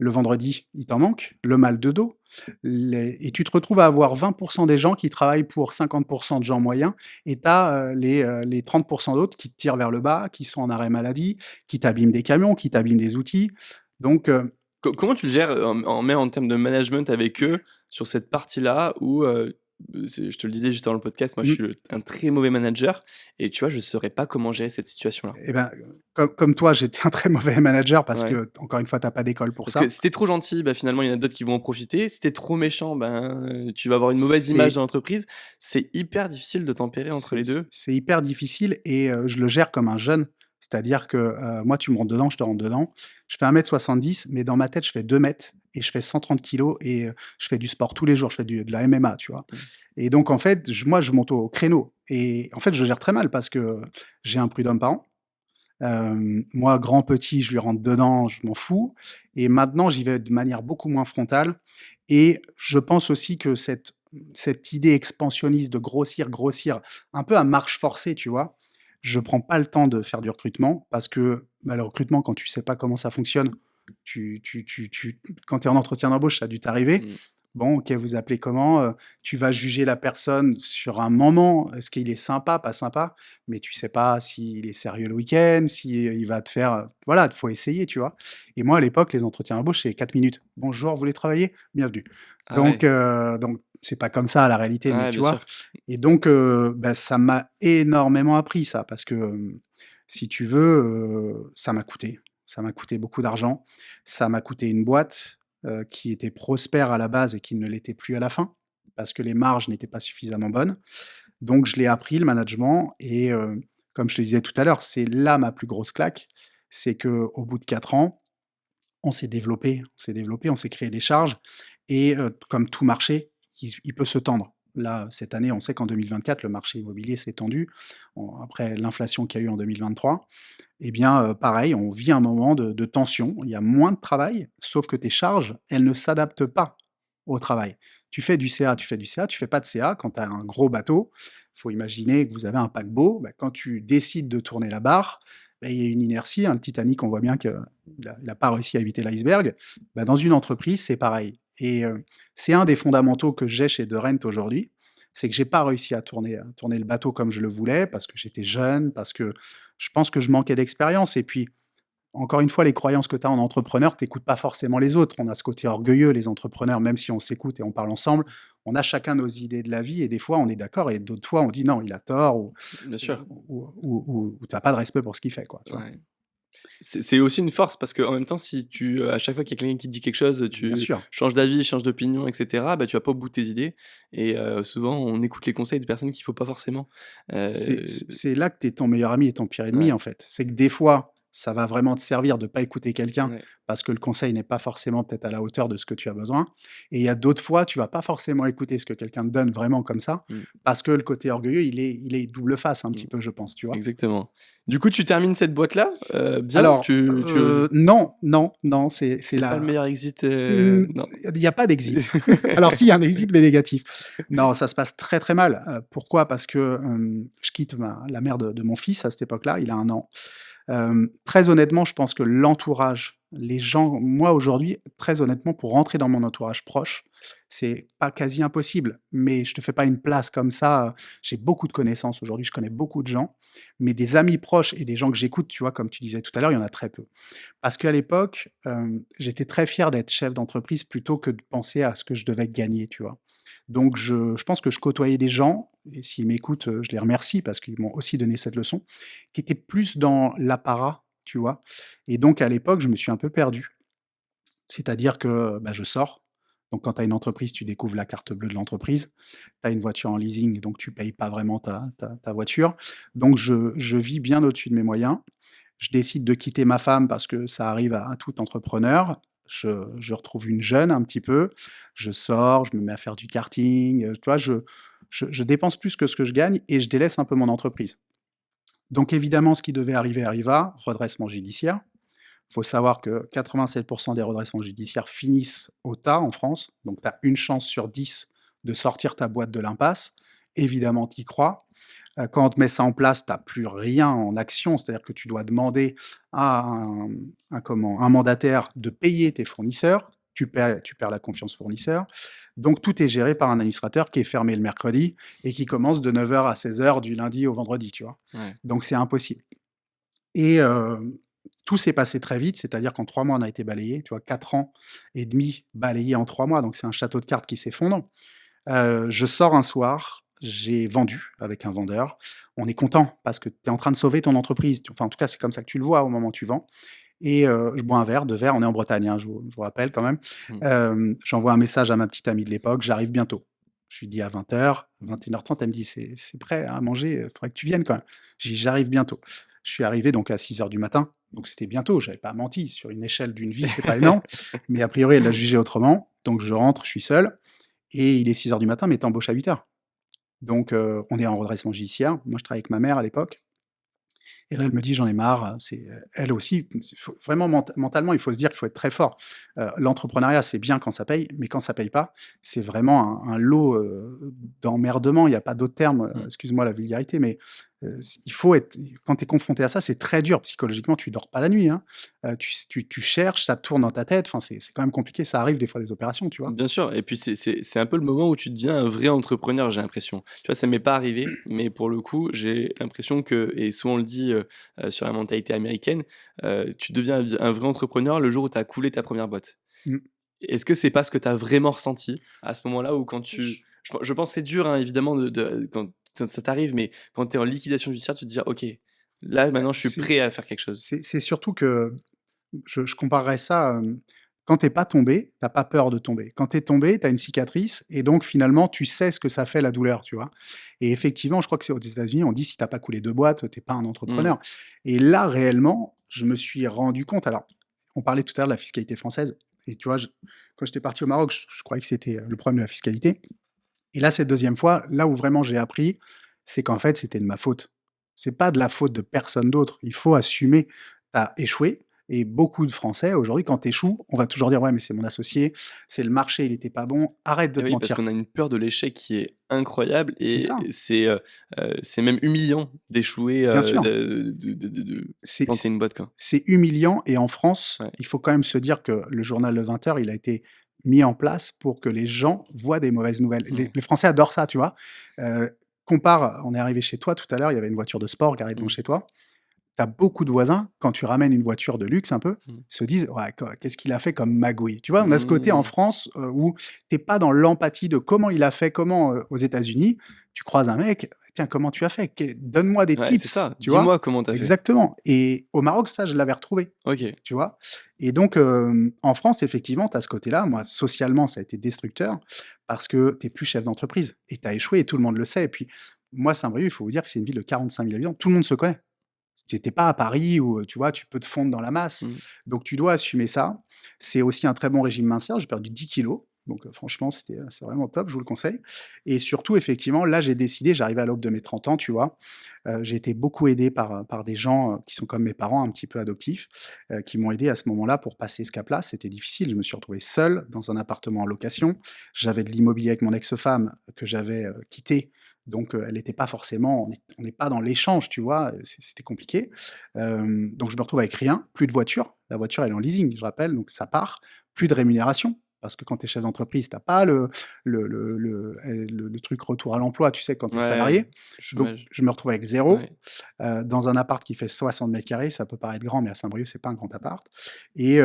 Le vendredi, il t'en manque. Le mal de dos. Et tu te retrouves à avoir 20% des gens qui travaillent pour 50% de gens moyens et tu as les 30% d'autres qui te tirent vers le bas, qui sont en arrêt maladie, qui t'abîment des camions, qui t'abîment des outils. Donc Comment tu gères, en termes de management avec eux sur cette partie-là où, je te le disais juste avant le podcast, moi je Mmh. suis un très mauvais manager et tu vois, je saurais pas comment gérer cette situation-là. Et ben, comme toi, j'étais un très mauvais manager parce Ouais. que, encore une fois, tu as pas d'école pour Parce que ça. si tu trop gentil, bah, finalement, il y en a d'autres qui vont en profiter. Si tu trop méchant, ben, tu vas avoir une mauvaise image C'est dans l'entreprise. C'est hyper difficile de tempérer entre les 2. c'est hyper difficile et je le gère comme un jeune. C'est-à-dire que, moi, tu me rentres dedans, je te rentre dedans. Je fais 1,70 m, mais dans ma tête, je fais 2 m et je fais 130 kilos et je fais du sport tous les jours. Je fais de la MMA, tu vois? Mmh. Et donc en fait, moi, je monte au créneau et en fait, je le gère très mal parce que j'ai un prud'homme par an. Moi, grand, petit, je lui rentre dedans, je m'en fous et maintenant, j'y vais de manière beaucoup moins frontale et je pense aussi que cette idée expansionniste de grossir, grossir, un peu à marche forcée, tu vois? Je prends pas le temps de faire du recrutement parce que, bah, le recrutement, quand tu sais pas comment ça fonctionne, tu quand tu es en entretien d'embauche, ça a dû t'arriver. Mmh. Bon, OK, vous appelez comment? Tu vas juger la personne sur un moment. Est-ce qu'il est sympa, pas sympa? Mais tu sais pas s'il est sérieux le week-end, si, il va te faire, voilà, il faut essayer, tu vois? Et moi, à l'époque, les entretiens d'embauche, c'est 4 minutes. «Bonjour, vous voulez travailler? Bienvenue». Ah ouais. Donc c'est pas comme ça, la réalité, mais Ouais, tu bien vois? sûr. Et donc bah, ça m'a énormément appris ça parce que, si tu veux, ça m'a coûté. Ça m'a coûté beaucoup d'argent. Ça m'a coûté une boîte, qui était prospère à la base et qui ne l'était plus à la fin, parce que les marges n'étaient pas suffisamment bonnes. Donc je l'ai appris le management et comme je te disais tout à l'heure, c'est là ma plus grosse claque, c'est qu'au bout de 4 ans, on s'est créé des charges et comme tout marché, il peut se tendre. Là, cette année, on sait qu'en 2024, le marché immobilier s'est tendu, après l'inflation qu'il y a eu en 2023. Eh bien, pareil, on vit un moment de tension. Il y a moins de travail, sauf que tes charges, elles ne s'adaptent pas au travail. Tu fais du CA, tu fais du CA, tu fais pas de CA. Quand tu as un gros bateau, faut imaginer que vous avez un paquebot, bah, quand tu décides de tourner la barre, bah, il y a une inertie, hein. Le Titanic, on voit bien qu'il a pas réussi à éviter l'iceberg. Bah, dans une entreprise, c'est pareil et c'est un des fondamentaux que j'ai chez De Rent aujourd'hui, c'est que j'ai pas réussi à tourner le bateau comme je le voulais parce que j'étais jeune, parce que je pense que je manquais d'expérience et puis, encore une fois, les croyances que tu as en entrepreneur, tu pas forcément les autres. On a ce côté orgueilleux, les entrepreneurs, même si on s'écoute et on parle ensemble, on a chacun nos idées de la vie et des fois, on est d'accord et d'autres fois, on dit: «Non, il a tort» Bien sûr. ou tu pas de respect pour ce qu'il fait, quoi, tu vois? Ouais. C'est aussi une force parce qu'en même temps, si à chaque fois qu'il y a quelqu'un qui te dit quelque chose, Bien tu sûr, changes d'avis, changes d'opinion et cetera, bah, tu vas pas au bout de tes idées et souvent on écoute les conseils de personnes qu'il faut pas forcément. Heu, c'est là que tu es ton meilleur ami et ton pire ennemi, ouais, en fait. C'est que des fois, ça va vraiment te servir de pas écouter quelqu'un ouais. parce que le conseil n'est pas forcément peut-être à la hauteur de ce que tu as besoin et il y a d'autres fois, tu vas pas forcément écouter ce que quelqu'un te donne vraiment comme ça Mmh, parce que le côté orgueilleux, il est double face un mmh. petit peu, je pense, tu vois? Exactement. Du coup, tu termines cette boîte-là, bien, Alors, tu non, non, non, c'est c'est pas le la meilleur exit, mmh, non. il y a pas d'exit. Alors si, il y a un exit, mais négatif. Non, ça se passe très, très mal. Pourquoi? Parce que, je quitte la mère de mon fils à cette époque-là, il a 1 an. Très honnêtement, je pense que l'entourage, les gens moi aujourd'hui, très honnêtement, pour rentrer dans mon entourage proche, c'est pas quasi impossible, mais je te fais pas une place comme ça, j'ai beaucoup de connaissances aujourd'hui, je connais beaucoup de gens, mais des amis proches et des gens que j'écoute, tu vois, comme tu disais tout à l'heure, il y en a très peu. Parce qu'à l'époque, j'étais très fier d'être chef d'entreprise plutôt que de penser à ce que je devais gagner, tu vois? Donc je pense que je côtoyais des gens et s'ils m'écoutent, je les remercie parce qu'ils m'ont aussi donné cette leçon, qui étaient plus dans l'apparat, tu vois? Et donc à l'époque, je me suis un peu perdu. C'est-à-dire que, bah, je sors, donc quand tu as une entreprise, tu découvres la carte bleue de l'entreprise. Tu as une voiture en leasing, donc tu payes pas vraiment ta voiture. Donc je vis bien au-dessus de mes moyens. Je décide de quitter ma femme parce que ça arrive à tout entrepreneur. Je retrouve une jeune un petit peu, je sors, je me mets à faire du karting, tu vois? Je dépense plus que ce que je gagne et je délaisse un peu mon entreprise. Donc évidemment, ce qui devait arriver arriva, redressement judiciaire. Faut savoir que 87 des redressements judiciaires finissent au tas en France, donc tu as 1 chance sur 10 de sortir ta boîte de l'impasse. Évidemment, tu y crois. Quand on te met ça en place, tu as plus rien en action, c'est-à-dire que tu dois demander à un mandataire de payer tes fournisseurs. Tu perds la confiance fournisseur. Donc tout est géré par un administrateur qui est fermé le mercredi et qui commence de 9 heures à 16 heures du lundi au vendredi, tu vois? Ouais. Donc c'est impossible et tout s'est passé très vite, c'est-à-dire qu'en 3 mois, on a été balayé, tu vois? 4 ans et demi balayés en 3 mois, donc c'est un château de cartes qui s'effondre. Je sors un soir, j'ai vendu avec un vendeur. On est content parce que tu es en train de sauver ton entreprise. Enfin, en tout cas, c'est comme ça que tu le vois au moment où tu vends et je bois un verre, 2 verres, on est en Bretagne, hein, je vous rappelle quand même. Mmh. J'envoie un message à ma petite amie de l'époque: «J'arrive bientôt». Je lui dis à 20:00, 21:30, elle me dit: «C'est prêt à manger, faudrait que tu viennes quand même». Je dis: «J'arrive bientôt». Je suis arrivé donc à 6 heures du matin, donc c'était bientôt, j'avais pas menti. Sur une échelle d'une vie, c'est pas énorme, mais a priori, elle l'a jugé autrement. Donc je rentre, je suis seul et il est 6 heures du matin, mais tu embauches à 8 heures. Donc on est en redressement judiciaire. Moi, je travaillais avec ma mère à l'époque et là, elle me dit: «J'en ai marre». Elle aussi, faut vraiment mentalement, il faut se dire qu'il faut être très fort. L'entrepreneuriat, c'est bien quand ça paye, mais quand ça paye pas, c'est vraiment un lot, d'emmerdement. Il y a pas d'autre terme, Mmh. excuse-moi la vulgarité, mais il faut être quand tu es confronté à ça, c'est très dur psychologiquement, tu dors pas la nuit, hein. Tu cherches, ça tourne dans ta tête, enfin, c'est quand même compliqué. Ça arrive des fois des opérations, tu vois? Bien sûr et puis c'est un peu le moment où tu deviens un vrai entrepreneur, j'ai l'impression. Tu vois, ça m'est pas arrivé, mais pour le coup, j'ai l'impression que et souvent on le dit, sur la mentalité américaine, tu deviens un vrai entrepreneur le jour où tu as coulé ta première boîte. Mmh. Est-ce que c'est pas ce que tu as vraiment ressenti à ce moment-là ou quand tu J je pense que c'est dur, hein, évidemment de quand ça t'arrive, mais quand tu es en liquidation judiciaire, tu te dis: «OK, là Bah, maintenant je suis prêt à faire quelque chose». c'est surtout que je comparerais ça, quand tu es pas tombé, tu as pas peur de tomber. Quand tu es tombé, tu as une cicatrice et donc finalement, tu sais ce que ça fait la douleur, tu vois? Et effectivement, je crois que c'est aux États-Unis, on dit: «Si tu as pas coulé 2 boîtes, tu es pas un Mmh. entrepreneur» et là, réellement, je me suis rendu compte alors, on parlait tout à l'heure de la fiscalité française et tu vois, quand j'étais parti au Maroc, je croyais que c'était, le problème de la fiscalité et là, cette deuxième fois, là où vraiment j'ai appris, c'est qu'en fait, c'était de ma faute. C'est pas de la faute de personne d'autre. Il faut assumer. Tu as échoué et beaucoup de Français, aujourd'hui, quand tu échoues, on va toujours dire: «Ouais, mais c'est mon associé, c'est le marché, il était pas bon». Arrête de Et te oui, parce mentir. qu'on a une peur de l'échec qui est incroyable C'est et ça, c'est même humiliant d'échouer, bien sûr. de C'est planter c'est une boîte, quoi. c'est humiliant et en France, Ouais. il faut quand même se dire que le journal de 20 heures, il a été mis en place pour que les gens voient des mauvaises nouvelles. Les Ouais. les Français adorent ça, tu vois? Compare on est arrivé chez toi tout à l'heure, il y avait une voiture de sport garée devant Mmh. chez toi. Tu as beaucoup de voisins, quand tu ramènes une voiture de luxe un peu, Mmh. se disent: «Ouais, qu'est-ce qu'il a fait comme magouille?» Tu vois? On a ce côté en Mmh. France, où tu es pas dans l'empathie de comment il a fait, comment, aux États-Unis, tu croises un mec: «Tiens, comment tu as fait? Donne-moi des Ouais, c'est tips», ça. tu vois? Dis-moi comment tu as fait. Exactement et au Maroc, ça, je l'avais retrouvé, OK. tu vois? Et donc, en France, effectivement, tu as ce côté-là. Moi, socialement, ça a été destructeur parce que tu es plus chef d'entreprise et tu as échoué et tout le monde le sait et puis, moi, Saint-Brieuc, il faut vous dire que c'est une ville de 45 000 habitants, tout le monde se connaît. Tu pas à Paris où, tu vois, tu peux te fondre dans la masse. Mmh. Donc tu dois assumer ça. C'est aussi un très bon régime minceur. J'ai perdu 10 kilos. Donc franchement, c'est vraiment top, je vous le conseille. Et surtout, effectivement, là, j'ai décidé, j'arrivais à l'aube de mes 30 ans, tu vois? J'ai été beaucoup aidé par des gens, qui sont comme mes parents, un petit peu adoptifs, qui m'ont aidé à ce moment-là pour passer ce cap-là. C'était difficile, je me suis retrouvé seul dans un appartement en location. J'avais de l'immobilier avec mon ex-femme que j'avais, quitté, donc elle était pas forcément on n'est pas dans l'échange, tu vois? C'était compliqué. Donc je me retrouve avec rien, plus de voiture. La voiture, elle est en leasing, je rappelle, donc ça part. Plus de rémunération, parce que quand tu es chef d'entreprise, tu as pas le truc retour à l'emploi, tu sais, quand tu es Ouais, salarié. Donc chômage. je me retrouve avec Ouais. zéro dans un appart qui fait 60 carrés. Ça peut paraître grand, mais à Saint-Brieuc, c'est pas un grand appart et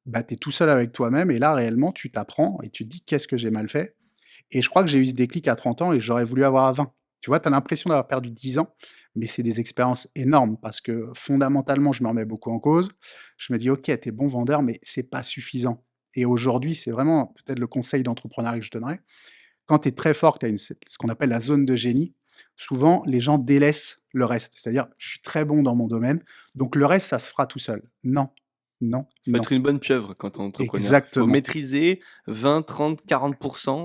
bah, tu es tout seul avec toi-même et là, réellement, tu t'apprends et tu te dis: «Qu'est-ce que j'ai mal fait?» Et je crois que j'ai eu ce déclic à 30 ans et j'aurais voulu avoir à 20. Tu vois, tu as l'impression d'avoir perdu 10 ans, mais c'est des expériences énormes parce que fondamentalement, je me remets beaucoup en cause. Je me dis: «OK, tu es bon vendeur, mais c'est pas suffisant» et aujourd'hui, c'est vraiment peut-être le conseil d'entrepreneuriat que je donnerais. Quand tu es très fort, que tu as ce qu'on appelle la zone de génie, souvent les gens délaissent le reste. C'est-à-dire: «Je suis très bon dans mon domaine, donc le reste, ça se fera tout seul». Non, non, Faut non. être une bonne pieuvre quand tu es entrepreneur. Faut Exactement. maîtriser 20, 30, 40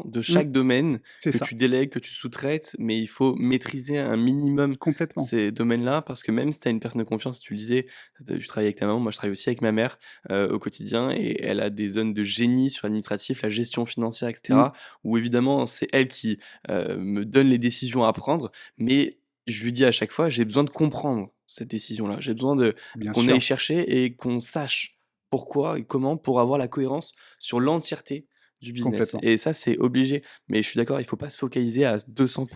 de Mmh, chaque domaine c'est que ça, tu délègues, que tu sous-traites, mais il faut maîtriser un minimum complètement. ces domaines-là parce que même si tu as une personne de confiance, tu le disais, tu travailles avec ta maman, moi je travaille aussi avec ma mère, au quotidien et elle a des zones de génie sur l'administratif, la gestion financière et Mmh, cetera, où évidemment c'est elle qui, me donne les décisions à prendre, mais je lui dis à chaque fois: «J'ai besoin de comprendre cette décision-là. J'ai besoin de bien qu'on aille sûr, chercher et qu'on sache pourquoi et comment pour avoir la cohérence sur l'entièreté du business complètement. et ça, c'est obligé. Mais je suis d'accord, il faut pas se focaliser à 200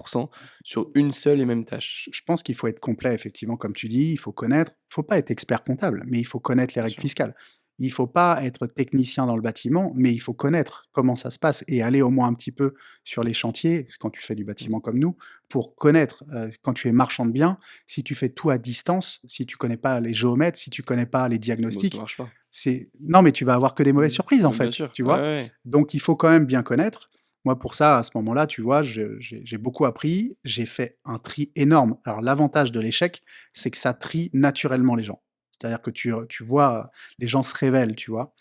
sur une seule et même tâche. Je pense qu'il faut être complet effectivement comme tu dis, il faut connaître, il faut pas être expert comptable, mais il faut connaître les Bien règles sûr. fiscales. Il faut pas être technicien dans le bâtiment, mais il faut connaître comment ça se passe et aller au moins un petit peu sur les chantiers, quand tu fais du Mmh. bâtiment comme nous, pour connaître, quand tu es marchand de biens, si tu fais tout à distance, si tu connais pas les géomètres, si tu connais pas les Bon, ça diagnostics, marche pas. c'est non, mais tu vas avoir que des mauvaises Mmh. surprises, en Bah, bien fait, sûr. tu Ouais, ouais, vois? ouais. Donc il faut quand même bien connaître. Moi, pour ça, à ce moment-là, tu vois, j'ai beaucoup appris, j'ai fait un tri énorme. Alors l'avantage de l'échec, c'est que ça trie naturellement les gens. C'est-à-dire que tu vois, les gens se révèlent, tu vois?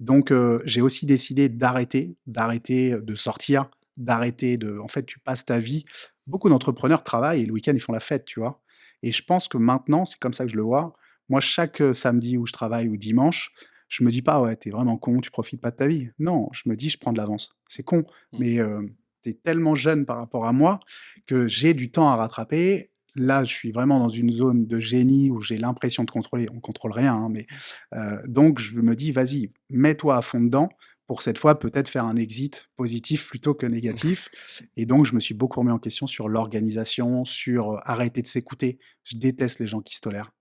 Donc j'ai aussi décidé d'arrêter de sortir, d'arrêter de en fait, tu passes ta vie beaucoup d'entrepreneurs travaillent et le week-end, ils font la fête, tu vois? Et je pense que maintenant, c'est comme ça que je le vois. Moi, chaque, samedi où je travaille ou dimanche, je me dis pas: «Ouais, tu es vraiment con, tu profites pas de ta vie». Non, je me dis: «Je prends de l'avance». C'est con, Mmh. mais tu es tellement jeune par rapport à moi que j'ai du temps à rattraper. Là, je suis vraiment dans une zone de génie où j'ai l'impression de contrôler. On contrôle rien, hein, mais donc je me dis: «Vas-y, mets-toi à fond dedans pour cette fois peut-être faire un exit positif plutôt que négatif». Et donc je me suis beaucoup remis en question sur l'organisation, sur, arrêter de s'écouter. Je déteste les gens qui se tolèrent.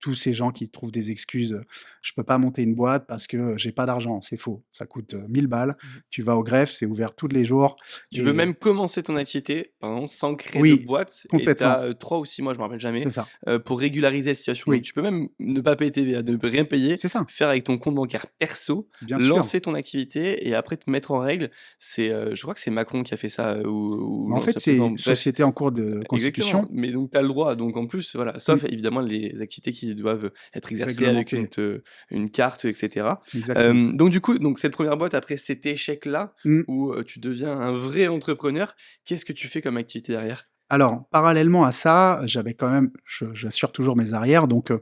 Tous ces gens qui trouvent des excuses, «Je peux pas monter une boîte parce que, j'ai pas d'argent». C'est faux, ça coûte, 1 000 balles. Mmh. Tu vas au greffe, c'est ouvert tous les jours Tu peux et même commencer ton activité, pardon, sans créer de oui, boîte et tu complètement, as, 3 ou 6 mois, je me rappelle jamais, c'est ça. pour régulariser la situation. Donc Oui, tu peux même ne pas payer TVA, ne rien payer, c'est ça, faire avec ton compte bancaire perso, bien sûr. lancer ton activité et après te mettre en règle. C'est, je crois que c'est Macron qui a fait ça, ou Mais en fait, l'ancien président, c'est bref. société en cours de Exactement, constitution, mais donc tu as le droit, donc en plus, voilà, mmh, sauf évidemment les activités qui doivent être exercées avec réglementée, une carte et cetera. exactement. Donc du coup, donc cette première boîte après cet échec-là Mmh. où, tu deviens un vrai entrepreneur, qu'est-ce que tu fais comme activité derrière? Alors, parallèlement à ça, j'avais quand même j'assure toujours mes arrières, donc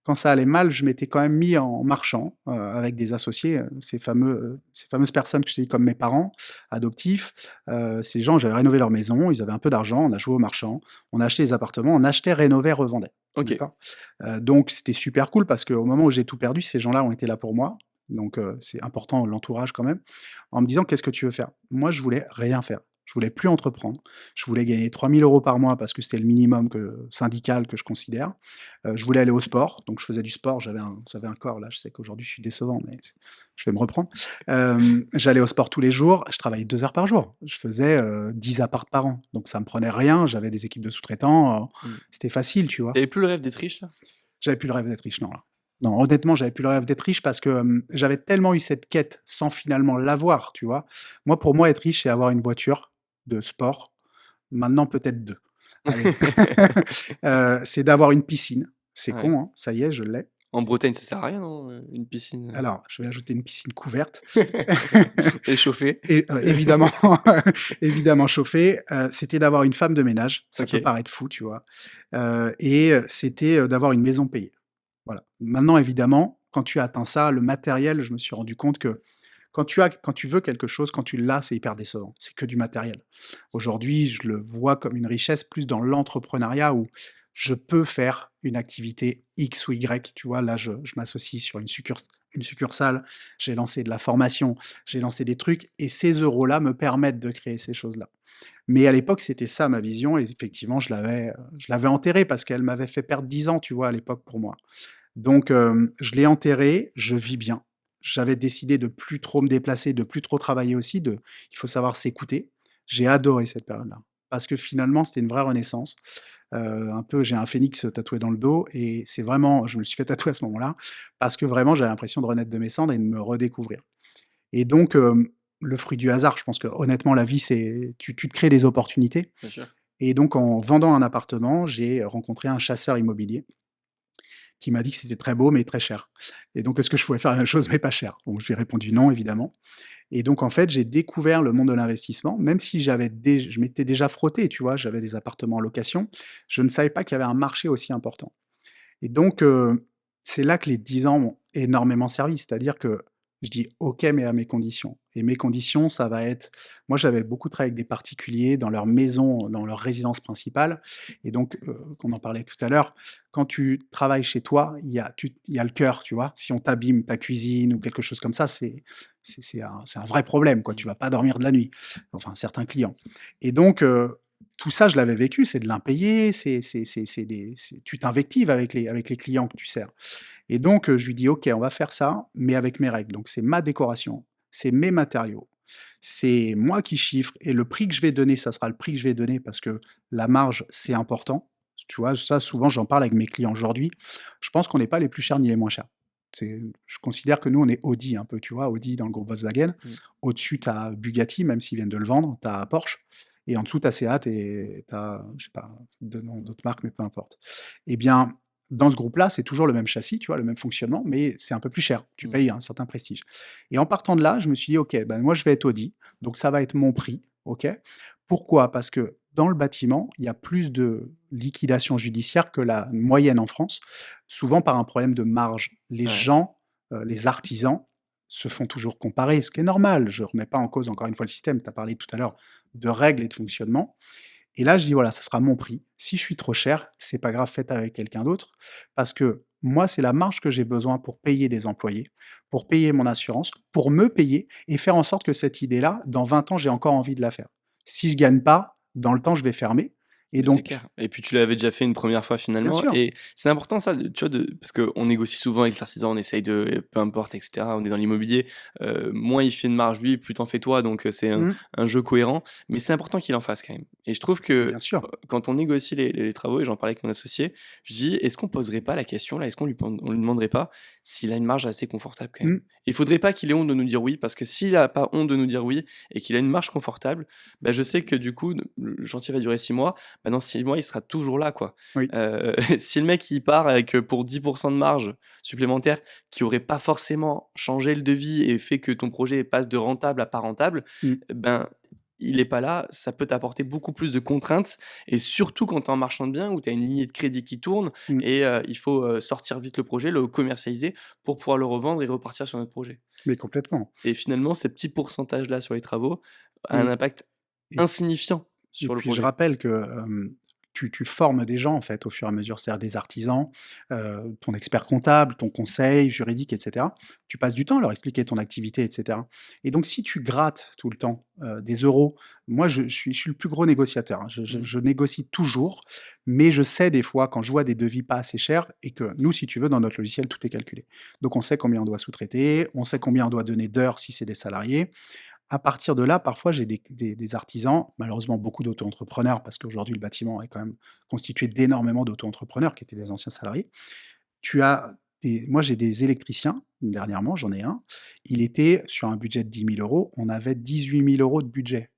quand ça allait mal, je m'étais quand même mis en marchand, avec des associés, ces fameuses personnes que je t'ai dit comme mes parents adoptifs. Ces gens, j'avais rénové leur maison, ils avaient un peu d'argent, on a joué au marchand, on a acheté des appartements, on achetait, rénovait, revendait. OK. D'accord? Donc c'était super cool parce qu'au moment où j'ai tout perdu, ces gens-là ont été là pour moi, donc c'est important l'entourage quand même, en me disant: «Qu'est-ce que tu veux faire?» Moi, je voulais rien faire. Je voulais plus entreprendre. Je voulais gagner 3 000 € par mois parce que c'était le minimum syndical que je considère. Je voulais aller au sport, donc je faisais du sport, j'avais un corps là, je sais qu'aujourd'hui je suis décevant, mais je vais me reprendre. J'allais au sport tous les jours, je travaillais 2 heures par jour. Je faisais, 10 apparts par an, donc ça me prenait rien, j'avais des équipes de sous-traitants, Mmh. c'était facile, tu Tu vois? avais plus le rêve d'être riche là? J'avais plus le rêve d'être riche, non, là. Non, honnêtement, j'avais plus le rêve d'être riche parce que, j'avais tellement eu cette quête sans finalement l'avoir, tu vois? Moi, pour moi, être riche, c'est avoir une voiture de sport, maintenant peut-être 2. Allez, c'est d'avoir une piscine. C'est Ouais. con, hein, ça y est, je l'ai. En Bretagne, ça sert à rien, non, une piscine, Alors, je vais ajouter une piscine couverte échauffée? et évidemment évidemment chauffée, c'était d'avoir une femme de ménage. Ça peut OK. paraître fou, tu vois? Et c'était, d'avoir une maison payée. Voilà. Maintenant évidemment, quand tu as atteint ça, le matériel, je me suis rendu compte que quand tu veux quelque chose, quand tu l'as, c'est hyper décevant. C'est que du matériel. Aujourd'hui, je le vois comme une richesse plus dans l'entrepreneuriat où je peux faire une activité X ou Y. Tu vois, là, je m'associe sur une succursale, j'ai lancé de la formation, j'ai lancé des trucs et ces euros-là me permettent de créer ces choses-là. Mais à l'époque, c'était ça ma vision et effectivement, je l'avais enterrée parce qu'elle m'avait fait perdre 10 ans, tu vois, à l'époque pour moi. Donc je l'ai enterré, je vis bien. J'avais décidé de plus trop me déplacer, de plus trop travailler aussi, il faut savoir s'écouter. J'ai adoré cette période-là, parce que finalement, c'était une vraie renaissance. Un peu j'ai un phénix tatoué dans le dos et c'est vraiment je me le suis fait tatouer à ce moment-là, parce que vraiment j'avais l'impression de renaître de mes cendres et de me redécouvrir. Et donc le fruit du hasard, je pense que honnêtement la vie c'est tu te crées des opportunités Bien sûr. et donc en vendant un appartement, j'ai rencontré un chasseur immobilier qui m'a dit que c'était très beau, mais très cher. Et donc, est-ce que je pouvais faire la même chose, mais pas cher? Donc, je lui ai répondu non, évidemment. Et donc, en fait, j'ai découvert le monde de l'investissement, même si je m'étais déjà frotté, tu vois, j'avais des appartements en location, je ne savais pas qu'il y avait un marché aussi important. Et donc, c'est là que les 10 ans m'ont énormément servi. C'est-à-dire que je dis: «OK, mais à mes conditions» et mes conditions, ça va être moi, j'avais beaucoup travaillé avec des particuliers dans leur maison, dans leur résidence principale et donc, on en parlait tout à l'heure, quand tu travailles chez toi, il y a le cœur, tu vois? Si on t'abîme ta cuisine ou quelque chose comme ça, c'est un vrai problème, quoi. Mmh. Tu vas pas dormir de la nuit, enfin certains clients et donc, tout ça, je l'avais vécu, c'est de l'impayé, tu t'invectives avec les clients que tu sers. Et donc, je lui dis: «OK, on va faire ça, mais avec mes règles. Donc c'est ma décoration, c'est mes matériaux, c'est moi qui chiffre et le prix que je vais donner, ça sera le prix que je vais donner parce que la marge, c'est important». Tu vois? Ça, souvent, j'en parle avec mes clients aujourd'hui. Je pense qu'on n'est pas les plus chers ni les moins chers. Je considère que nous, on est Audi un peu, tu vois? Audi dans le groupe Volkswagen. Mmh. Au-dessus, tu as Bugatti, même s'ils viennent de le vendre, tu as Porsche et en dessous, tu as Seat et tu as, je sais pas, de nom d'autres marques, mais peu importe. Eh bien, dans ce groupe-là, c'est toujours le même châssis, tu vois? Le même fonctionnement, mais c'est un peu plus cher. Tu Mmh. payes un certain prestige et en partant de là, je me suis dit: «OK, ben, moi, je vais être Audi, donc ça va être mon prix». OK? Pourquoi? Parce que dans le bâtiment, il y a plus de liquidations judiciaires que la moyenne en France, souvent par un problème de marge. Les Ouais. gens, les artisans se font toujours comparer, ce qui est normal. Je ne remets pas en cause encore une fois le système. Tu as parlé tout à l'heure de règles et de fonctionnement et là, je dis: «Voilà, ça sera mon prix. Si je suis trop cher, c'est pas grave, faites avec quelqu'un d'autre». Parce que moi, c'est la marge que j'ai besoin pour payer des employés, pour payer mon assurance, pour me payer et faire en sorte que cette idée-là, dans 20 ans, j'ai encore envie de la faire. Si je gagne pas, dans le temps, je vais fermer et Mais c'est donc clair et puis tu l'avais déjà fait une première fois bien finalement sûr, et c'est important ça de tu vois de parce qu'on négocie souvent avec l'artisan, on essaye de peu importe et cetera, on est dans l'immobilier, moins il fait de marge lui, plus t'en fais toi donc c'est mmh, un jeu cohérent, mais c'est important qu'il en fasse quand même et je trouve que, bien sûr. quand on négocie les travaux et j'en parlais avec mon associé, je dis: «Est-ce qu'on poserait pas la question là? Est-ce qu'on lui demanderait pas s'il a une marge assez confortable quand même?» Mmh. Il faudrait pas qu'il ait honte de nous dire oui parce que s'il a pas honte de nous dire oui et qu'il a une marge confortable, bah, je sais que du coup, le chantier va durer 6 mois, bah, dans 6 mois, il sera toujours là, quoi. Oui, Si le mec, il part avec, pour 10 de marge supplémentaire, qui aurait pas forcément changé le devis et fait que ton projet passe de rentable à pas rentable, mmh, ben, il est pas là, ça peut t'apporter beaucoup plus de contraintes et surtout quand tu es en marchand de biens où tu as une lignée de crédit qui tourne mmh, et il faut, sortir vite le projet, le commercialiser pour pouvoir le revendre et repartir sur notre projet mais complètement et finalement, ces petits pourcentages-là sur les travaux a un et impact et insignifiant Et sur le puis je projet. rappelle que, tu formes des gens en fait au fur et à mesure, c'est-à-dire des artisans, ton expert comptable, ton conseil juridique et cetera. Tu passes du temps à leur expliquer ton activité et cetera et donc si tu grattes tout le temps, des euros, moi je suis le plus gros négociateur, hein. Mmh. Je négocie toujours, mais je sais des fois quand je vois des devis pas assez chers et que nous, si tu veux, dans notre logiciel, tout est calculé. Donc on sait combien on doit sous-traiter, on sait combien on doit donner d'heures si c'est des salariés. À partir de là, parfois, j'ai des artisans, malheureusement beaucoup d'auto-entrepreneurs, parce qu'aujourd'hui le bâtiment est quand même constitué d'énormément d'auto-entrepreneurs qui étaient des anciens salariés. Tu as moi j'ai des électriciens, dernièrement j'en ai un, il était sur un budget de 10 000 €, on avait 18 000 € de budget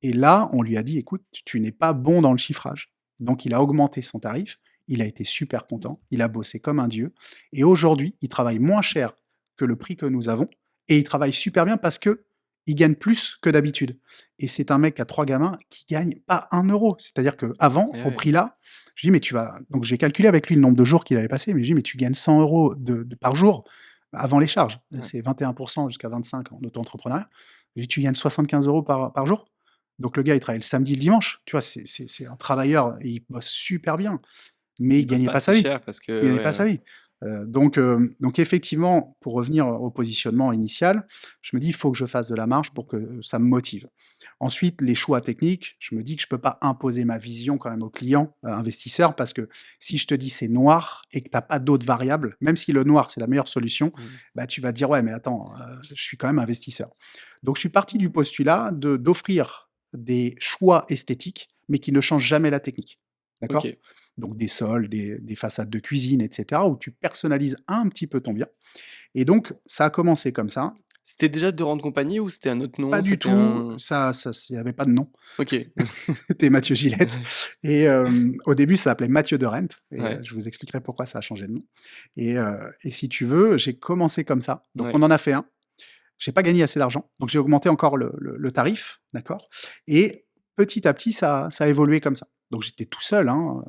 et là, on lui a dit: «Écoute, tu n'es pas bon dans le chiffrage». Donc il a augmenté son tarif, il a été super content, il a bossé comme un dieu et aujourd'hui, il travaille moins cher que le prix que nous avons et il travaille super bien parce que il gagne plus que d'habitude et c'est un mec qui a 3 gamins qui gagne pas 1 €. C'est-à-dire qu'avant, Ah au ouais, prix là, je lui dis: «Mais tu vas», donc j'ai calculé avec lui le nombre de jours qu'il avait passé, mais je lui dis: «Mais tu gagnes 100 € de par jour avant les charges». ouais. C'est 21 jusqu'à 25 en auto-entrepreneuriat. Je lui dis: «Tu gagnes 75 € par jour?» Donc le gars, il travaille le samedi, le dimanche, tu vois? C'est un travailleur et il bosse super bien, mais il Il bosse gagnait pas pas sa assez vie. cher parce Il que gagnait pas ouais, sa vie. Donc effectivement, pour revenir au positionnement initial, je me dis: «Il faut que je fasse de la marge pour que ça me motive». Ensuite, les choix techniques, je me dis que je peux pas imposer ma vision quand même aux clients, investisseurs, parce que si je te dis: «C'est noir» et que tu as pas d'autres variables, même si le noir, c'est la meilleure solution, mmh, bah, tu vas te dire: «Ouais, mais attends, je suis quand même investisseur». Donc je suis parti du postulat d'offrir des choix esthétiques, mais qui ne changent jamais la technique. D'accord? OK. Donc des sols, des façades de cuisine et cetera, où tu personnalises un petit peu ton bien et donc ça a commencé comme ça. C'était déjà de rendre compagnie ou c'était un autre Pas nom? du C'était tout, un ça il y avait pas de nom. OK. C'était Mathieu Gillette et au début, ça s'appelait Mathieu de Rent et Ouais, je vous expliquerai pourquoi ça a changé de nom et si tu veux, j'ai commencé comme ça. Donc on ouais. en a fait un. J'ai pas gagné assez d'argent, donc j'ai augmenté encore le tarif, d'accord? Et petit à petit, ça a évolué comme ça. Donc j'étais tout seul, hein,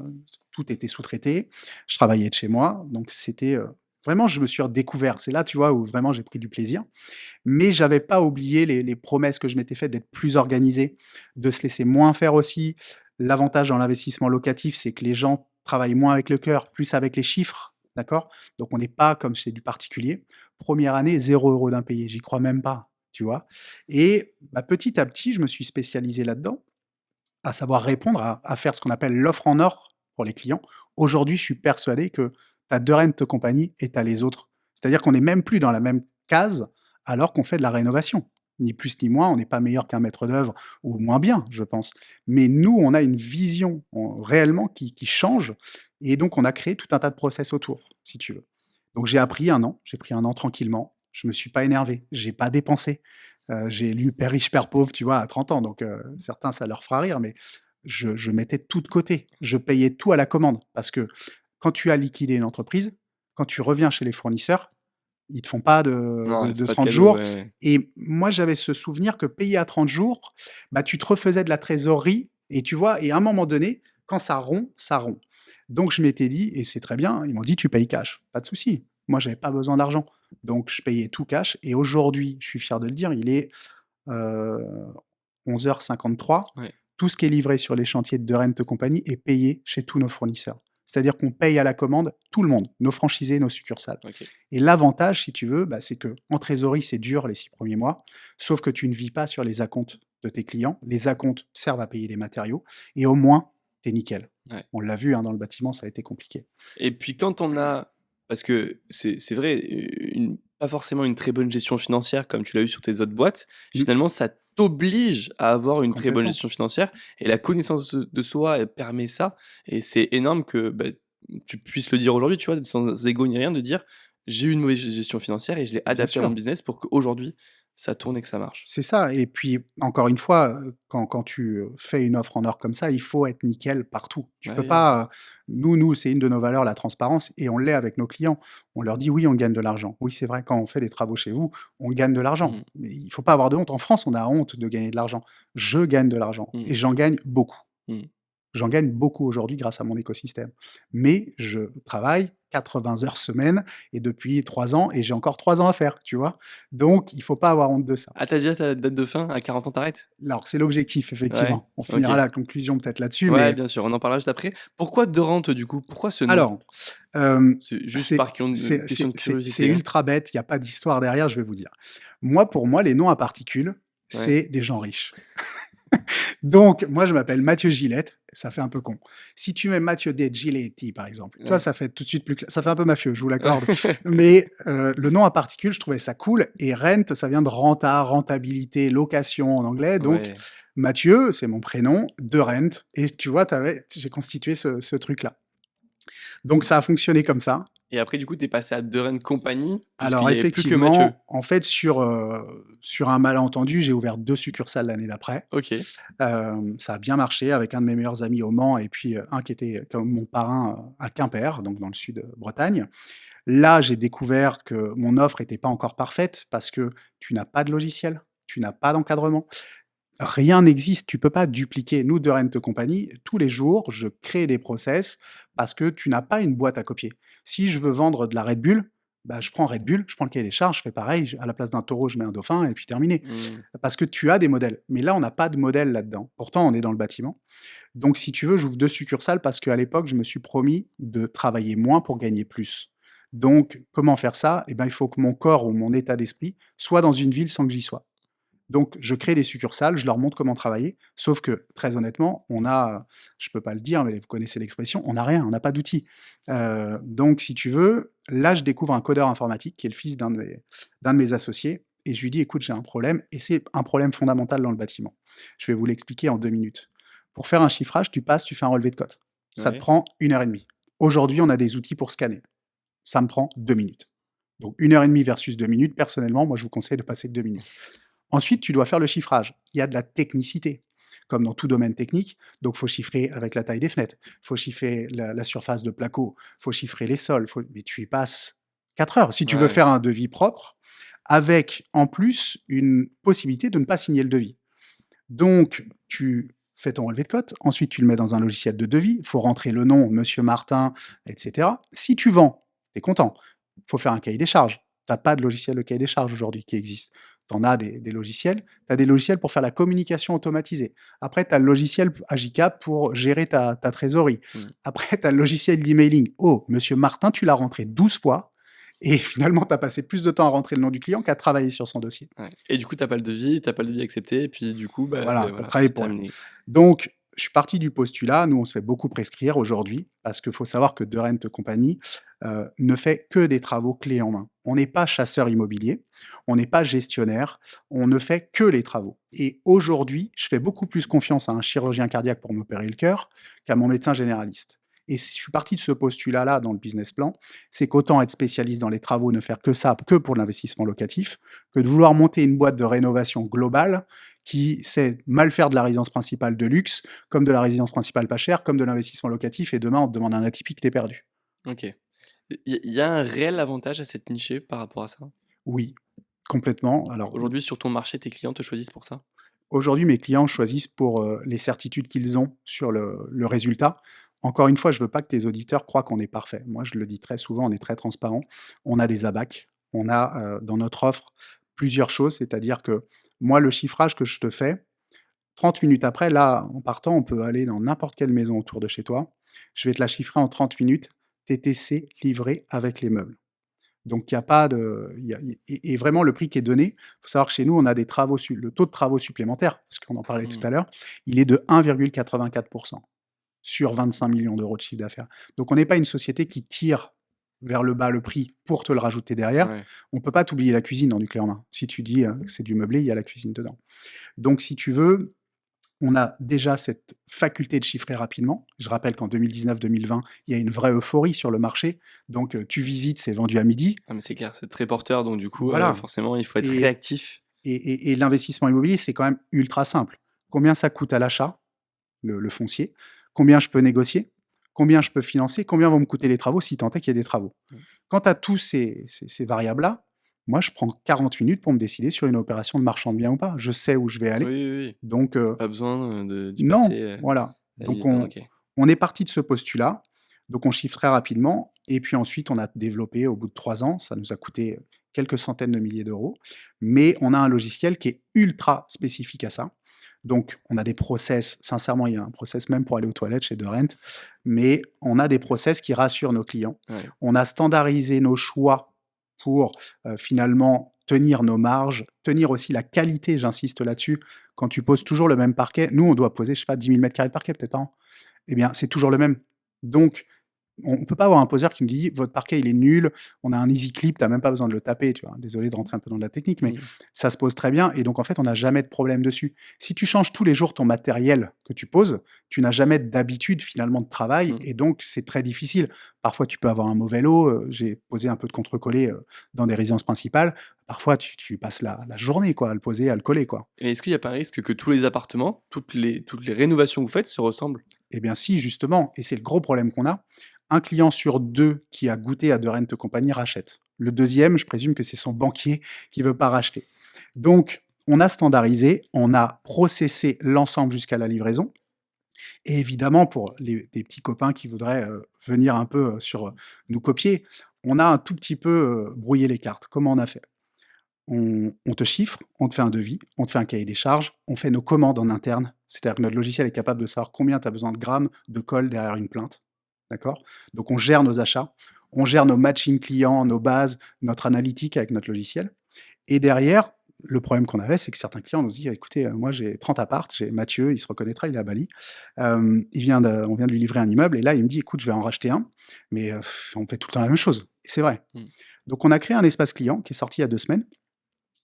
tout était sous-traité. Je travaillais de chez moi, donc c'était, vraiment je me suis redécouvert. C'est là, tu vois, où vraiment j'ai pris du plaisir. Mais j'avais pas oublié les promesses que je m'étais faites d'être plus organisé, de se laisser moins faire aussi. L'avantage dans l'investissement locatif, c'est que les gens travaillent moins avec le cœur, plus avec les chiffres, d'accord? Donc on n'est pas comme chez du particulier. Première année, 0 € d'impayé, j'y crois même pas, tu vois? Et bah, petit à petit, je me suis spécialisé là-dedans à savoir répondre, à faire ce qu'on appelle l'offre en or pour les clients. Aujourd'hui, je suis persuadé que tu as 2 Rent Company et tu as les autres. C'est-à-dire qu'on n'est même plus dans la même case alors qu'on fait de la rénovation. Ni plus ni moins, on n'est pas meilleur qu'un maître d'œuvre ou moins bien, je pense. Mais nous, on a une vision réellement qui change et donc on a créé tout un tas de process autour, si tu veux. Donc j'ai pris un an tranquillement, je me suis pas énervé, j'ai pas dépensé. J'ai lu Père riche, père pauvre, tu vois, à 30 ans, donc certains, ça leur fera rire, mais je mettais tout de côté. Je payais tout à la commande parce que quand tu as liquidé une entreprise, quand tu reviens chez les fournisseurs, ils te font pas de Non, de c'est de pas de 30 cadeau, jours ouais. et moi, j'avais ce souvenir que payer à 30 jours, bah, tu te refaisais de la trésorerie et tu vois? Et à un moment donné, quand ça rompt, ça rompt. Donc je m'étais dit et c'est très bien, ils m'ont dit: «Tu payes cash». Pas de souci. Moi, j'avais pas besoin d'argent. Donc je payais tout cash et aujourd'hui, je suis fier de le dire, il est, heu, 11h53. Ouais, Tout ce qui est livré sur les chantiers de Rent Company est payé chez tous nos fournisseurs. C'est-à-dire qu'on paye à la commande tout le monde, nos franchisés, nos succursales. OK. Et l'avantage, si tu veux, bah, c'est que en trésorerie, c'est dur les 6 premiers mois, sauf que tu ne vis pas sur les acomptes de tes clients. Les acomptes servent à payer des matériaux et au moins, tu es nickel. Ouais. On l'a vu, hein, dans le bâtiment, ça a été compliqué. Et puis quand on a parce que c'est vrai, une pas forcément une très bonne gestion financière comme tu l'as eu sur tes autres boîtes, Mmh, finalement ça t'oblige à avoir une très bonne complètement. gestion financière et la connaissance de soi, elle permet ça et c'est énorme que, bah, tu puisses le dire aujourd'hui, tu vois? Sans ego ni rien, de dire: «J'ai eu une mauvaise gestion financière et je l'ai Bien adapté à mon sûr. business pour qu'aujourd'hui ça tourne et que ça marche». C'est ça et puis encore une fois, quand tu, fais une offre en or comme ça, il faut être nickel partout. Tu Ouais, peux ouais. pas, nous, c'est une de nos valeurs, la transparence et on l'est avec nos clients. On leur dit: «Oui, on gagne de l'argent. Oui, c'est vrai, quand on fait des travaux chez vous, on gagne de l'argent». Mmh. Mais il faut pas avoir de honte. En France, on a honte de gagner de l'argent. Je gagne de l'argent Mmh. et j'en gagne beaucoup. Mmh. J'en gagne beaucoup aujourd'hui grâce à mon écosystème. Mais je travaille 80 heures semaine et depuis 3 ans et j'ai encore 3 ans à faire, tu vois? Donc il faut pas avoir honte de ça. Ah, tu as déjà ta date de fin? À 40 ans, tu arrêtes? Alors, c'est l'objectif, Ouais, effectivement. On OK. finira la conclusion peut-être là-dessus, Ouais, mais bien sûr, on en parlera juste après. Pourquoi de Rente, du coup? Pourquoi ce nom? alors, hem, C'est juste c'est par question de c'est curiosité, hein? ultra bête, il y a pas d'histoire derrière, je vais vous dire. Moi, pour moi, les noms à particules, Ouais. c'est des gens riches. Donc, moi, je m'appelle Mathieu Gillette, ça fait un peu con. Si tu mets Mathieu De Giletti, par exemple, tu vois, Ouais. ça fait tout de suite plus cla ça fait un peu mafieux, je vous l'accorde. Mais, le nom à particules, je trouvais ça cool et rent, ça vient de renta, rentabilité, location en anglais. Donc Ouais. Mathieu, c'est mon prénom, de rent et tu vois, j'ai constitué ce truc-là. Donc ça a fonctionné comme ça. Et après, du coup, tu es passé à De Rent Company, puisqu'il Alors y avait plus que Mathieu? effectivement, en fait, sur un malentendu, j'ai ouvert 2 succursales l'année d'après. OK. Ça a bien marché avec un de mes meilleurs amis au Mans et puis, un qui était comme mon parrain, à Quimper, donc dans le sud, Bretagne. Là, j'ai découvert que mon offre était pas encore parfaite parce que tu n'as pas de logiciel, tu n'as pas d'encadrement. Rien n'existe, tu peux pas dupliquer. Nous, de Rent Company, tous les jours, je crée des process parce que tu n'as pas une boîte à copier. Si je veux vendre de la Red Bull, bah, je prends Red Bull, je prends le cahier des charges, je fais pareil, à la place d'un taureau, je mets un dauphin et puis terminé. Mmh. Parce que tu as des modèles. Mais là, on n'a pas de modèle là-dedans. Pourtant, on est dans le bâtiment. Donc, si tu veux, j'ouvre 2 succursales parce qu'à l'époque, je me suis promis de travailler moins pour gagner plus. Donc, comment faire ça? Eh ben, il faut que mon corps ou mon état d'esprit soit dans une ville sans que j'y sois. Donc, je crée des succursales, je leur montre comment travailler. Sauf que, très honnêtement, on a, je peux pas le dire, mais vous connaissez l'expression, on n'a rien, on n'a pas d'outils. Donc, si tu veux, là, je découvre un codeur informatique qui est le fils d'un de mes associés. Et je lui dis, écoute, j'ai un problème, et c'est un problème fondamental dans le bâtiment. Je vais vous l'expliquer en 2 minutes. Pour faire un chiffrage, tu fais un relevé de cote. Ça te Ouais. prend 1 heure et demie. Aujourd'hui, on a des outils pour scanner. Ça me prend 2 minutes. Donc, 1 heure et demie versus 2 minutes, personnellement, moi, je vous conseille de passer que 2 minutes. Ensuite, tu dois faire le chiffrage. Il y a de la technicité, comme dans tout domaine technique. Donc, faut chiffrer avec la taille des fenêtres, faut chiffrer la surface de placo, faut chiffrer les sols. Mais tu y passes 4 heures. Si tu veux Ouais. faire un devis propre, avec en plus une possibilité de ne pas signer le devis. Donc, tu fais ton relevé de cote. Ensuite, tu le mets dans un logiciel de devis. Il faut rentrer le nom, Monsieur Martin, etc. Si tu vends, tu es content. Il faut faire un cahier des charges. Tu n'as pas de logiciel de cahier des charges aujourd'hui qui existe. Tu en as des logiciels. Tu as des logiciels pour faire la communication automatisée. Après, tu as le logiciel Agicap pour gérer ta trésorerie. Mmh. Après, tu as le logiciel d'emailing. Oh, Monsieur Martin, tu l'as rentré 12 fois. Et finalement, tu as passé plus de temps à rentrer le nom du client qu'à travailler sur son dossier. Ouais. Et du coup, tu as pas le devis accepté et puis du coup, bah, Voilà, tu as voilà, travaillé c'est pour rien. terminé. Donc, je suis parti du postulat, nous on se fait beaucoup prescrire aujourd'hui, parce qu'il faut savoir que De Rent Company ne fait que des travaux clés en main. On n'est pas chasseur immobilier, on n'est pas gestionnaire, on ne fait que les travaux. Et aujourd'hui, je fais beaucoup plus confiance à un chirurgien cardiaque pour m'opérer le cœur qu'à mon médecin généraliste. Et si je suis parti de ce postulat-là dans le business plan, c'est qu'autant être spécialiste dans les travaux, ne faire que ça, que pour l'investissement locatif, que de vouloir monter une boîte de rénovation globale qui sait mal faire de la résidence principale de luxe, comme de la résidence principale pas chère, comme de l'investissement locatif, et demain on te demande un atypique, t'es perdu. OK. Il y a un réel avantage à s'être niché par rapport à ça? Oui, complètement. Alors Aujourd'hui, sur ton marché, tes clients te choisissent pour ça? aujourd'hui, mes clients choisissent pour les certitudes qu'ils ont sur le résultat. Encore une fois, je veux pas que tes auditeurs croient qu'on est parfait. Moi, je le dis très souvent, on est très transparent. On a des abacs, on a dans notre offre plusieurs choses, c'est-à-dire que moi, le chiffrage que je te fais, 30 minutes après, là, en partant, on peut aller dans n'importe quelle maison autour de chez toi. Je vais te la chiffrer en 30 minutes, TTC livré avec les meubles. Donc il y a pas de il y a et vraiment le prix qui est donné, il faut savoir que chez nous, on a des travaux le taux de travaux supplémentaires, parce qu'on en parlait tout Mmh. à l'heure, il est de 1,84 sur 25 millions d'euros de chiffre d'affaires. Donc on n'est pas une société qui tire vers le bas le prix pour te le rajouter derrière. Ouais. On peut pas t'oublier la cuisine dans du clé en main. Si tu dis, que c'est du meublé, il y a la cuisine dedans. Donc si tu veux, on a déjà cette faculté de chiffrer rapidement. Je rappelle qu'en 2019-2020, il y a une vraie euphorie sur le marché. Donc, tu visites, c'est vendu à midi. Ah mais c'est clair, c'est très porteur donc du coup, Voilà. forcément il faut être Et, réactif. et l'investissement immobilier, c'est quand même ultra simple. Combien ça coûte à l'achat, le foncier? Combien je peux négocier? Combien je peux financer? Combien vont me coûter les travaux si tant est qu'il y a des travaux? Mmh. Quant à tous ces variables-là, moi, je prends 40 minutes pour me décider sur une opération de marchand de biens ou pas. Je sais où je vais Oui, aller. oui, oui. Donc, Pas besoin, d'y non, passer, voilà. la Donc nuit, quoi, OK. on est parti de ce postulat, donc on chiffre très rapidement et puis ensuite on a développé au bout de 3 ans, ça nous a coûté quelques centaines de milliers d'euros, mais on a un logiciel qui est ultra spécifique à ça. Donc on a des process, sincèrement, il y a un process même pour aller aux toilettes chez DeRent, mais on a des process qui rassurent nos clients. Ouais. On a standardisé nos choix pour, finalement tenir nos marges, tenir aussi la qualité, j'insiste là-dessus. Quand tu poses toujours le même parquet, nous on doit poser, je sais pas, 10 000 m² de parquet peut-être par an. Eh bien, c'est toujours le même. Donc, on ne peut pas avoir un poseur qui me dit: «Votre parquet, il est nul, on a un easy clip, tu as même pas besoin de le taper», tu vois? Désolé de rentrer un peu dans de la technique, mais Mmh. ça se pose très bien et donc en fait, on n'a jamais de problème dessus. Si tu changes tous les jours ton matériel que tu poses, tu n'as jamais d'habitude finalement de travail Mmh. et donc c'est très difficile. Parfois, tu peux avoir un mauvais lot, j'ai posé un peu de contrecollé, dans des résidences principales. Parfois, tu passes la journée quoi, à le poser, à le coller, quoi. Et est-ce qu'il y a pas un risque que tous les appartements, toutes les rénovations que vous faites se ressemblent? Eh bien si, justement, et c'est le gros problème qu'on a, un client sur 2 qui a goûté à De Rent Company rachète. Le deuxième, je présume que c'est son banquier qui veut pas racheter. Donc, on a standardisé, on a processé l'ensemble jusqu'à la livraison et évidemment pour les petits copains qui voudraient, venir un peu, nous copier, on a un tout petit peu, brouillé les cartes. Comment on a fait? On te chiffre, on te fait un devis, on te fait un cahier des charges, on fait nos commandes en interne. C'est-à-dire que notre logiciel est capable de savoir combien tu as besoin de grammes de colle derrière une plainte. D'accord? Donc on gère nos achats, on gère nos matching clients, nos bases, notre analytique avec notre logiciel. Et derrière, le problème qu'on avait, c'est que certains clients nous disent: «Écoutez, moi j'ai 30 apparts, j'ai Mathieu, il se reconnaîtra, il est à Bali. On vient de lui livrer un immeuble et là il me dit: "Écoute, je vais en racheter un, mais on fait tout le temps la même chose"». Et c'est vrai. Mmh. Donc on a créé un espace client qui est sorti il y a 2 semaines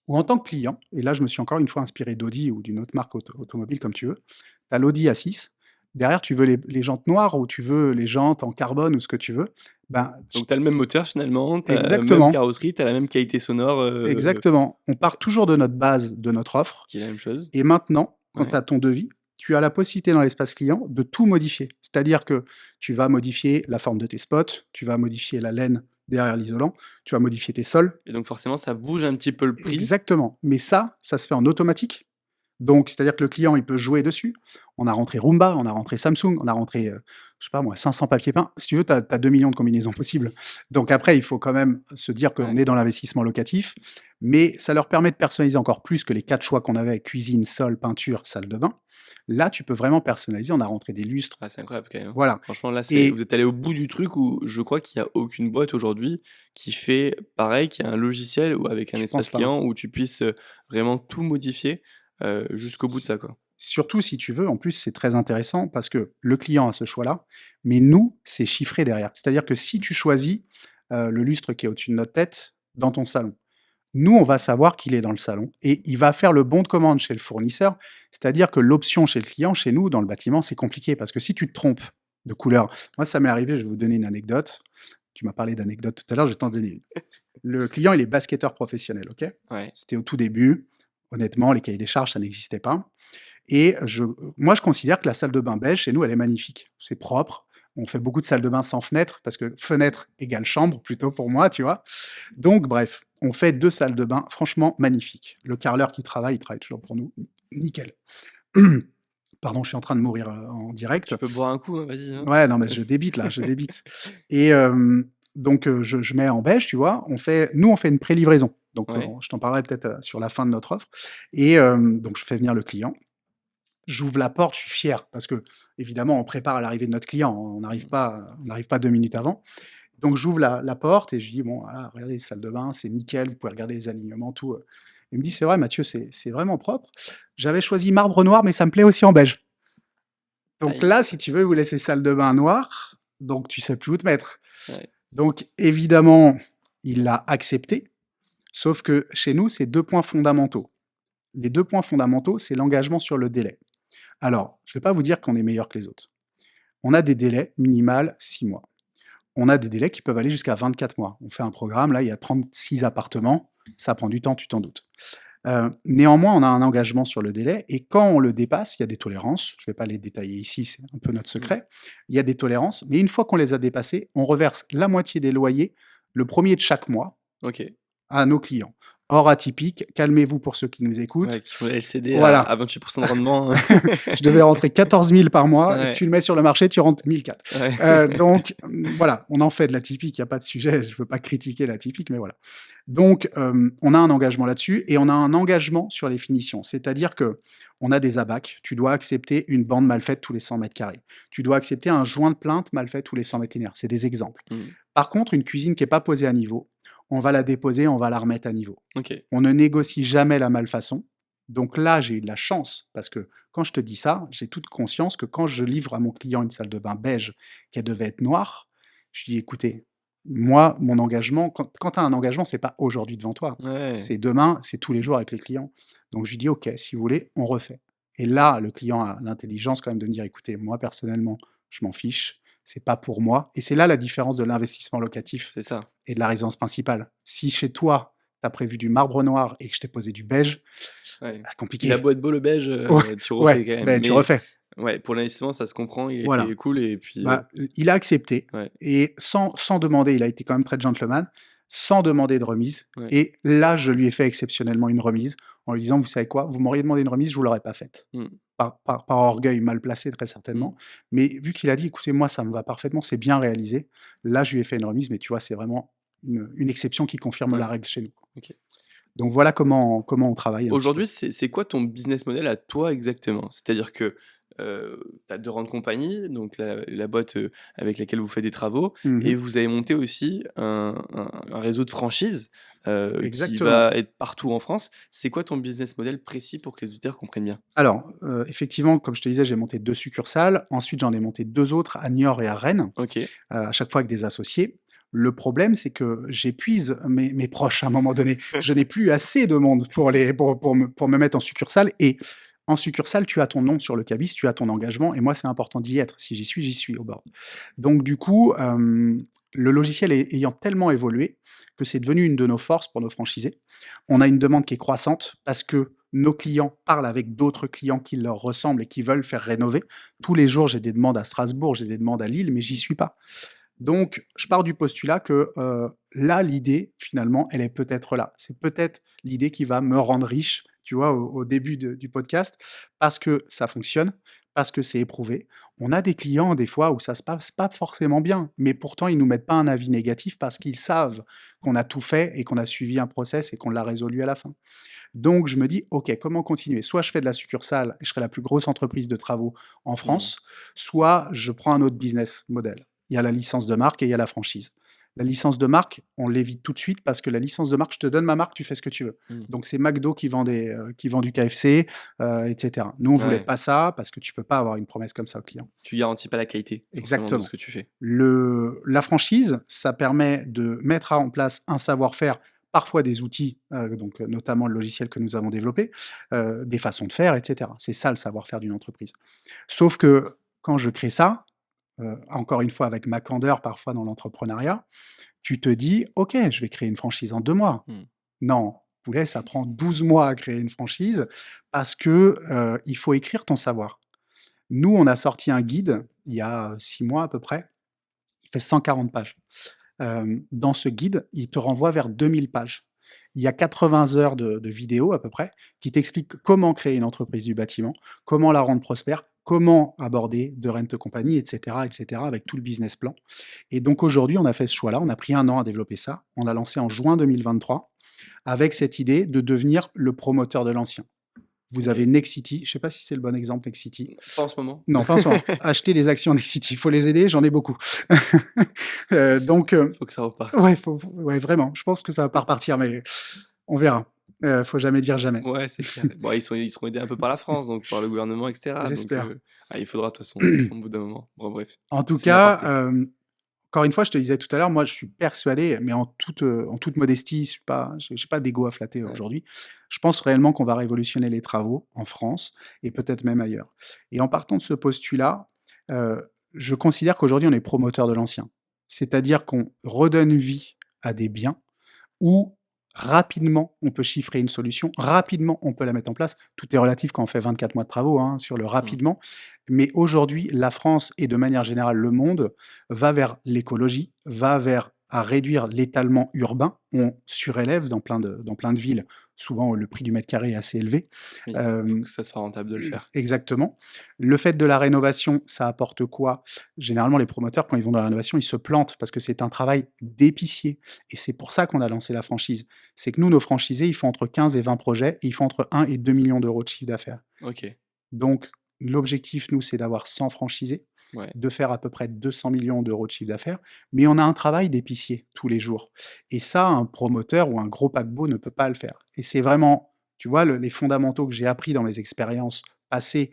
ou en tant que client, et là je me suis encore une fois inspiré d'Audi ou d'une autre marque automobile comme tu veux, tu as l'Audi A6, derrière tu veux les jantes noires ou tu veux les jantes en carbone ou ce que tu veux, ben, Donc tu as le même moteur finalement, tu as la même exactement, carrosserie, tu as la même qualité sonore, exactement. On part toujours de notre base, de notre offre, qui est la même chose? et maintenant, quand tu Ouais. as ton devis, tu as la possibilité dans l'espace client de tout modifier. C'est-à-dire que tu vas modifier la forme de tes spots, tu vas modifier la laine derrière l'isolant, tu vas modifier tes sols. Et donc forcément ça bouge un petit peu le prix? Exactement. Mais ça se fait en automatique. Donc, c'est-à-dire que le client, il peut jouer dessus. On a rentré Roomba, on a rentré Samsung, on a rentré, je sais pas moi, 500 papiers peints. Si tu veux, tu as 2 000 000 de combinaisons possibles. Donc après, il faut quand même se dire qu'on Ouais. est dans l'investissement locatif, mais ça leur permet de personnaliser encore plus que les 4 choix qu'on avait: cuisine, sol, peinture, salle de bain. Là, tu peux vraiment personnaliser. On a rentré des lustres, Ah c'est incroyable quand même, hein. voilà. Franchement là c'est vous Et êtes allés au bout du truc où je crois qu'il y a aucune boîte aujourd'hui qui fait pareil, qui a un logiciel ou avec un je espace pense pas. client où tu puisses, vraiment tout modifier, jusqu'au bout de ça, quoi. Surtout si tu veux, en plus, c'est très intéressant parce que le client a ce choix-là, mais nous, c'est chiffré derrière. C'est-à-dire que si tu choisis le lustre qui est au-dessus de notre tête dans ton salon, nous, on va savoir qu'il est dans le salon et il va faire le bon de commande chez le fournisseur. C'est-à-dire que l'option chez le client, chez nous, dans le bâtiment, c'est compliqué parce que si tu te trompes de couleur, moi, ça m'est arrivé, je vais vous donner une anecdote. Tu m'as parlé d'anecdote tout à l'heure, je vais t'en donner une. Le client, il est basketteur professionnel, ok? Ouais. C'était au tout début. Honnêtement, les cahiers des charges, ça n'existait pas. Et moi, je considère que la salle de bain beige, chez nous, elle est magnifique. C'est propre. On fait beaucoup de salles de bain sans fenêtre, parce que fenêtre égale chambre, plutôt pour moi, tu vois. Donc, bref, on fait 2 salles de bain franchement magnifiques. Le carreleur qui travaille, il travaille toujours pour nous. Nickel. Pardon, je suis en train de mourir en direct. Tu peux boire un coup, hein, vas-y. Hein. Ouais, non, mais je débite là, je débite. Et donc, je mets en beige, tu vois. Nous, on fait une pré-livraison. Donc, Ouais. je t'en parlerai peut-être sur la fin de notre offre. Et donc, je fais venir le client. J'ouvre la porte, je suis fier parce que évidemment, on prépare à l'arrivée de notre client. On n'arrive pas 2 minutes avant. Donc, j'ouvre la porte et je dis: «Bon, voilà, regardez, salle de bain, c'est nickel, vous pouvez regarder les alignements, tout». Il me dit: «C'est vrai, Mathieu, c'est vraiment propre. J'avais choisi marbre noir, mais ça me plaît aussi en beige». Donc Aïe. là, si tu veux, vous laissez salle de bain noire, donc tu sais plus où te mettre. Ouais. Donc évidemment, il l'a accepté, sauf que chez nous, c'est 2 points fondamentaux. Les 2 points fondamentaux, c'est l'engagement sur le délai. Alors, je ne vais pas vous dire qu'on est meilleur que les autres. On a des délais minimal 6 mois. On a des délais qui peuvent aller jusqu'à 24 mois. On fait un programme, là, il y a 36 appartements, ça prend du temps, tu t'en doutes. Néanmoins, on a un engagement sur le délai et quand on le dépasse, il y a des tolérances. Je ne vais pas les détailler ici, c'est un peu notre Mmh. secret. Il y a des tolérances, mais une fois qu'on les a dépassées, on reverse la moitié des loyers le 1er de chaque mois OK. à nos clients. Hors atypique, calmez-vous pour ceux qui nous écoutent. Ouais, qui font les LCD à Voilà, 28% de rendement. je devais rentrer 14 000 par mois, Ouais. tu le mets sur le marché, tu rentres 1 400. Ouais. Donc voilà, on en fait de l'atypique, il n'y a pas de sujet, je ne veux pas critiquer l'atypique, mais voilà. Donc on a un engagement là-dessus et on a un engagement sur les finitions. C'est-à-dire que on a des abacs, tu dois accepter une bande mal faite tous les 100 mètres carrés. Tu dois accepter un joint de plainte mal fait tous les 100 mètres linéaires. C'est des exemples. Mmh. Par contre, une cuisine qui n'est pas posée à niveau, on va la déposer, on va la remettre à niveau. OK. On ne négocie jamais la malfaçon. Donc là, j'ai eu de la chance parce que quand je te dis ça, j'ai toute conscience que quand je livre à mon client une salle de bain beige qui devait être noire, je lui dis: «Écoutez, moi, mon engagement, quand tu as un engagement, c'est pas aujourd'hui devant toi, Ouais. c'est demain, c'est tous les jours avec les clients». Donc je lui dis: «OK, si vous voulez, on refait». Et là, le client a l'intelligence quand même de me dire: «Écoutez, moi personnellement, je m'en fiche, c'est pas pour moi». Et c'est là la différence de l'investissement locatif C'est ça. et de la résidence principale. Si chez toi, tu as prévu du marbre noir et que je t'ai posé du beige, Ouais. Il a compliqué. beau être beau le beige, Ouais, tu refais ouais, quand même. ben tu Mais refais. ouais, pour l'investissement, ça se comprend, il Voilà. était cool et puis, Bah, il a accepté ouais, et sans demander, il a été quand même très gentleman, sans demander de remise. ouais. Et là, je lui ai fait exceptionnellement une remise en lui disant: «Vous savez quoi? Vous m'auriez demandé une remise, je vous l'aurais pas faite». Mmh. Par orgueil mal placé très Mmh. certainement, mais vu qu'il a dit: «Écoutez, moi ça me va parfaitement, c'est bien réalisé», là je lui ai fait une remise, mais tu vois, c'est vraiment une exception qui tu Ouais. la règle chez nous. OK. Donc voilà comment on travaille un petit peu. Aujourd'hui, c'est quoi ton business model à toi exactement? C'est-à-dire que, tu as 2 rangs de compagnie, donc la boîte, avec laquelle vous faites des travaux et Mmh. vous avez monté aussi un réseau de franchises, qui Exactement. va être partout en France. C'est quoi ton business model précis pour que les auditeurs comprennent bien? Alors, effectivement, comme je te disais, j'ai monté 2 succursales. Ensuite, j'en ai monté 2 autres à Niort et à Rennes, OK. à chaque fois avec des associés. Le problème, c'est que j'épuise mes proches à un moment donné. Je n'ai plus assez de monde pour me mettre en succursale et en succursale, tu as ton nom sur le cabis, tu as ton engagement et moi, c'est important d'y être. Si j'y suis au bord. Donc du coup, le logiciel ayant tellement évolué que c'est devenu une de nos forces pour nos franchisés. On a une demande qui est croissante parce que nos clients parlent avec d'autres clients qui leur ressemblent et qui veulent faire rénover. Tous les jours, j'ai des demandes à Strasbourg, j'ai des demandes à Lille, mais j'y suis pas. Donc, je pars du postulat que là, l'idée, finalement, elle est peut-être là. C'est peut-être l'idée qui va me rendre riche, tu vois, au début du podcast, parce que ça fonctionne, parce que c'est éprouvé. On a des clients, des fois, où ça se passe pas forcément bien, mais pourtant, ils nous mettent pas un avis négatif parce qu'ils savent qu'on a tout fait et qu'on a suivi un process et qu'on l'a résolu à la fin. Donc, je me dis, OK, comment continuer? Soit je fais de la succursale et je serai la plus grosse entreprise de travaux en Mmh. France, soit je prends un autre business model. Il y a la licence de marque et il y a la franchise. La licence de marque, on l'évite tout de suite parce que la licence de marque, je te donne ma marque, tu fais ce que tu veux. Mmh. Donc c'est McDo qui vend du KFC, etc. Nous, on voulait Ouais. pas ça parce que tu peux pas avoir une promesse comme ça au client. Tu garantis pas la qualité forcément de ce Exactement. que tu fais. La franchise, ça permet de mettre en place un savoir-faire, parfois des outils, donc notamment le logiciel que nous avons développé, des façons de faire, etc. C'est ça le savoir-faire d'une entreprise. Sauf que quand je crée ça, encore une fois avec ma candeur parfois dans l'entrepreneuriat, tu te dis: «OK, je vais créer une franchise en 2 mois». Mmh. Non, poulet, ça prend 12 mois à créer une franchise parce que, il faut écrire ton savoir. Nous, on a sorti un guide il y a 6 mois à peu près, il fait 140 pages. Dans ce guide, il te renvoie vers 2000 pages. Il y a 80 heures de vidéos à peu près qui t'expliquent comment créer une entreprise du bâtiment, comment la rendre prospère, comment aborder de rent compagnie, et cetera, avec tout le business plan. Et donc aujourd'hui, on a fait ce choix-là, on a pris 1 an à développer ça. On a lancé en juin 2023 avec cette idée de devenir le promoteur de l'ancien. Vous avez OK. Nexity, je sais pas si c'est le bon exemple Nexity. Pas en ce moment? Non, pas en ce moment. Achetez des actions Nexity, il faut les aider, j'en ai beaucoup. Donc Faut que ça reparte. ouais, ouais, vraiment, je pense que ça va pas repartir, mais on verra. Faut jamais dire jamais. Ouais, c'est clair. Bon, ils seront aidés un peu par la France, donc par le gouvernement et cetera, donc J'espère. il faudra de toute façon, au bout d'un moment. Bon bref, En tout c'est une cas, aparté. encore une fois, je te disais tout à l'heure, moi, je suis persuadé, mais en toute modestie, j'ai pas d'ego à flatter Ouais. aujourd'hui. Je pense réellement qu'on va révolutionner les travaux en France et peut-être même ailleurs. Et en partant de ce postulat, je considère qu'aujourd'hui, on est promoteur de l'ancien. C'est-à-dire qu'on redonne vie à des biens où rapidement on peut chiffrer une solution, rapidement on peut la mettre en place. Tout est relatif quand on fait 24 mois de travaux, hein, sur le Mmh. rapidement. Mais aujourd'hui, la France et de manière générale le monde va vers l'écologie, va vers à réduire l'étalement urbain. On surélève dans plein de villes, souvent le prix du mètre carré est assez élevé. Oui, faut Hem que ça soit rentable de le faire. Exactement. Le fait de la rénovation, ça apporte quoi? Généralement, les promoteurs, quand ils vont dans la rénovation, ils se plantent parce que c'est un travail d'épicier et c'est pour ça qu'on a lancé la franchise. C'est que nous, nos franchisés, ils font entre 15 et 20 projets et ils font entre 1 et 2 millions d'euros de chiffre d'affaires. OK, Donc l'objectif, nous, c'est d'avoir 100 franchisés, ouais. de faire à peu près 200 millions d'euros de chiffre d'affaires, mais on a un travail d'épicier tous les jours et ça, un promoteur ou un gros paquebot ne peut pas le faire et c'est vraiment, tu vois, les fondamentaux que j'ai appris dans mes expériences passées,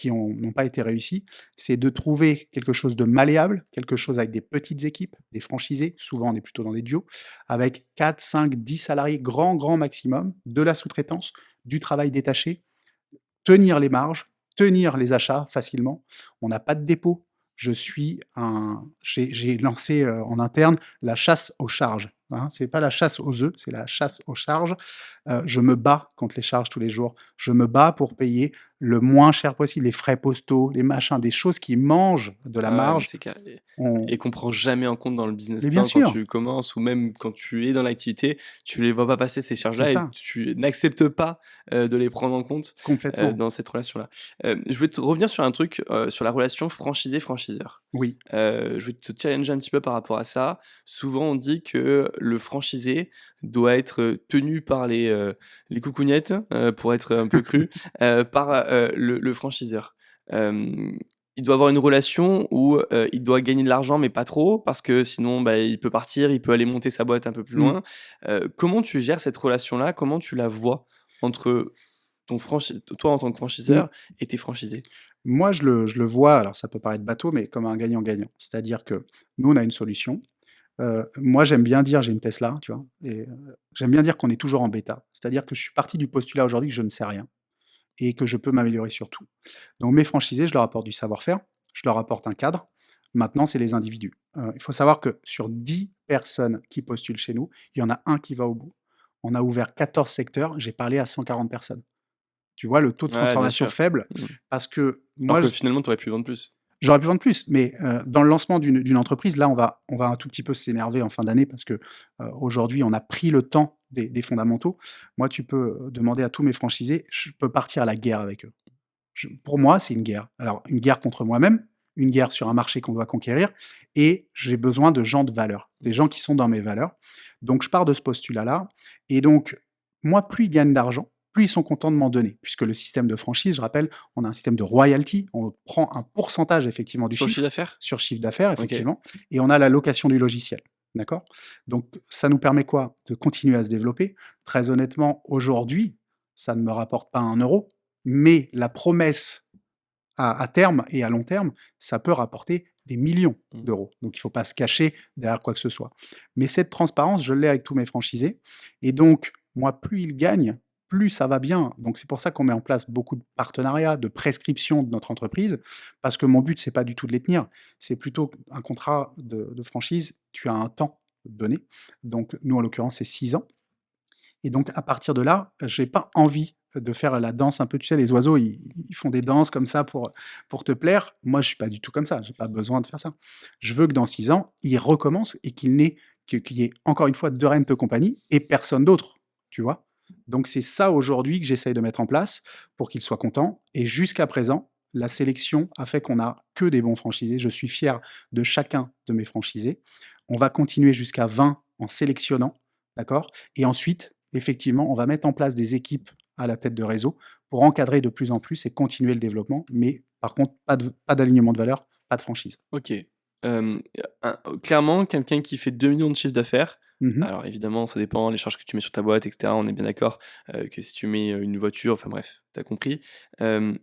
n'ont pas été réussies, c'est de trouver quelque chose de malléable, quelque chose avec des petites équipes, des franchisés, souvent on est plutôt dans des duos, avec 4, 5, 10 salariés, grand maximum, de la sous-traitance, du travail détaché, tenir les marges, tenir les achats facilement. On n'a pas de dépôt. J'ai lancé, en interne la chasse aux charges, hein. C'est pas la chasse aux œufs, c'est la chasse aux charges. Je me bats contre les charges tous les jours. Je me bats pour payer le moins cher possible, les frais postaux, les machins, des choses qui mangent de la Ah ouais, mais marge. c'est clair On et qu'on prend jamais en compte dans le business Mais bien plan quand sûr, tu commences ou même quand tu es dans l'activité, tu les vois pas passer ces c'est charges-là et ça, tu n'acceptes pas, de les prendre en compte, complètement. dans cette relation-là. Je voulais te revenir sur un truc, sur la relation franchisé-franchiseur. Oui. Je vais te challenger un petit peu par rapport à ça. Souvent, on dit que le franchisé doit être, tenu par les coucougnettes, pour être un peu cru, par, le franchiseur. Il doit avoir une relation où, il doit gagner de l'argent, mais pas trop, parce que sinon, bah, il peut partir, il peut aller monter sa boîte un peu plus Mmh. loin. Comment tu gères cette relation-là? Comment tu la vois entre toi en tant que Mmh. franchiseur et tes franchisés? Moi, je le vois, alors ça peut paraître bateau, mais comme un gagnant-gagnant. C'est-à-dire que nous, on a une solution. Moi, j'aime bien dire j'ai une Tesla, tu vois? Et j'aime bien dire qu'on est toujours en bêta. C'est-à-dire que je suis parti du postulat aujourd'hui que je ne sais rien et que je peux m'améliorer sur tout. Donc mes franchisés, je leur apporte du savoir-faire, je leur apporte un cadre. Maintenant, c'est les individus. Il faut savoir que sur 10 personnes qui postulent chez nous, il y en a un qui va au bout. On a ouvert 14 secteurs, j'ai parlé à 140 personnes. Tu vois le taux de Ouais, bien transformation sûr. faible? Mmh. Parce que Alors moi, que finalement, tu aurais pu vendre plus. j'aurais pu vendre plus, mais dans le lancement d'une entreprise, là, on va un tout petit peu s'énerver en fin d'année parce que, aujourd'hui, on a pris le temps des fondamentaux. Moi, tu peux, demander à tous mes franchisés, je peux partir à la guerre avec eux. Pour moi, c'est une guerre. Alors, une guerre contre moi-même, une guerre sur un marché qu'on doit conquérir et j'ai besoin de gens de valeur, des gens qui sont dans mes valeurs. Donc je pars de ce postulat-là et donc moi, plus ils gagnent d'argent, plus ils sont contents de m'en donner puisque le système de franchise, je rappelle, on a un système de royalty, on prend un pourcentage effectivement du Sur le chiffre chiffre, d'affaires? sur chiffre d'affaires OK. effectivement et on a la location du logiciel. d'accord? Donc ça nous permet quoi? De continuer à se développer. Très honnêtement, aujourd'hui, ça ne me rapporte pas 1 €, mais la promesse à terme et à long terme, ça peut rapporter des millions Mmh. d'euros. Donc il ne faut pas se cacher derrière quoi que ce soit. Mais cette transparence, je l'ai avec tous mes franchisés et donc moi, plus ils gagnent, plus ça va bien. Donc c'est pour ça qu'on met en place beaucoup de partenariats, de prescriptions de notre entreprise, parce que mon but, c'est pas du tout de les tenir. C'est plutôt un contrat de franchise, tu as un temps donné. Donc nous, en l'occurrence, c'est 6 ans. Et donc à partir de là, j'ai pas envie de faire la danse un peu, tu sais, les oiseaux, ils font des danses comme ça pour te plaire. Moi, je suis pas du tout comme ça, j'ai pas besoin de faire ça. Je veux que dans 6 ans, ils recommencent et qu'il y ait encore une fois de Rent compagnie et personne d'autre, tu vois? Donc c'est ça aujourd'hui que j'essaye de mettre en place pour qu'ils soient contents et jusqu'à présent, la sélection a fait qu'on a que des bons franchisés. Je suis fier de chacun de mes franchisés. On va continuer jusqu'à 20 en sélectionnant, d'accord? Et ensuite, effectivement, on va mettre en place des équipes à la tête de réseau pour encadrer de plus en plus et continuer le développement. Mais par contre, pas d'alignement de valeur, pas de franchise. OK. Clairement, quelqu'un qui fait 2 millions de chiffre d'affaires, Mmh. alors évidemment, ça dépend les charges que tu mets sur ta boîte et cetera, on est bien d'accord, que si tu mets, une voiture, enfin bref, tu as compris. Hem,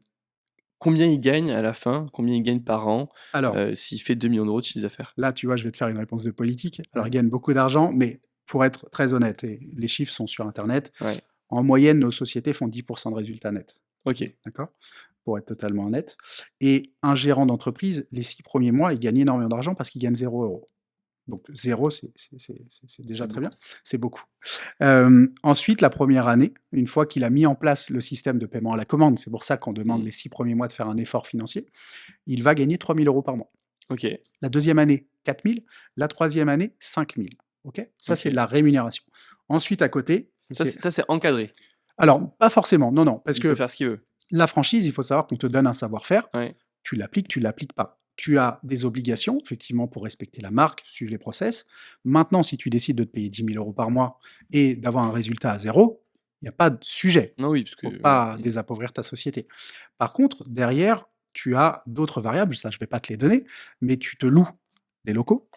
Combien il gagne à la fin? Combien il gagne par an, Alors, s'il fait 2 millions d'euros de chiffre d'affaires? là, tu vois, je vais te faire une réponse de politique. Alors, Ouais, ils gagnent beaucoup d'argent, mais pour être très honnête, et les chiffres sont sur internet, ouais, en moyenne, nos sociétés font 10 de résultats nets, OK. d'accord? Pour être totalement honnête et un gérant d'entreprise, les 6 premiers mois, il gagne énormément d'argent parce qu'il gagne 0 €. Donc 0, c'est C'est déjà très bien, beaucoup. c'est beaucoup. Ensuite, la première année, une fois qu'il a mis en place le système de paiement à la commande, c'est pour ça qu'on demande Mmh. les 6 premiers mois de faire un effort financier, il va gagner 3 000 € par mois. OK, La deuxième année, 4 000, la troisième année, 5 000. OK? Ça, c'est de OK. la rémunération. Ensuite, à côté, Ça, c'est encadré. alors pas forcément, non, non, parce Il peut que faire ce qu'il veut. la franchise, il faut savoir qu'on te donne un savoir-faire, Ouais. tu l'appliques pas. Tu as des obligations, effectivement, pour respecter la marque, suivre les process. Maintenant, si tu décides de te payer 10 000 € par mois et d'avoir un résultat à zéro, il n'y a pas de sujet. Non, oui, parce que Faut ouais. pas Mmh. désappauvrir ta société. Par contre, derrière, tu as d'autres variables, ça, je vais pas te les donner, mais tu te loues des locaux.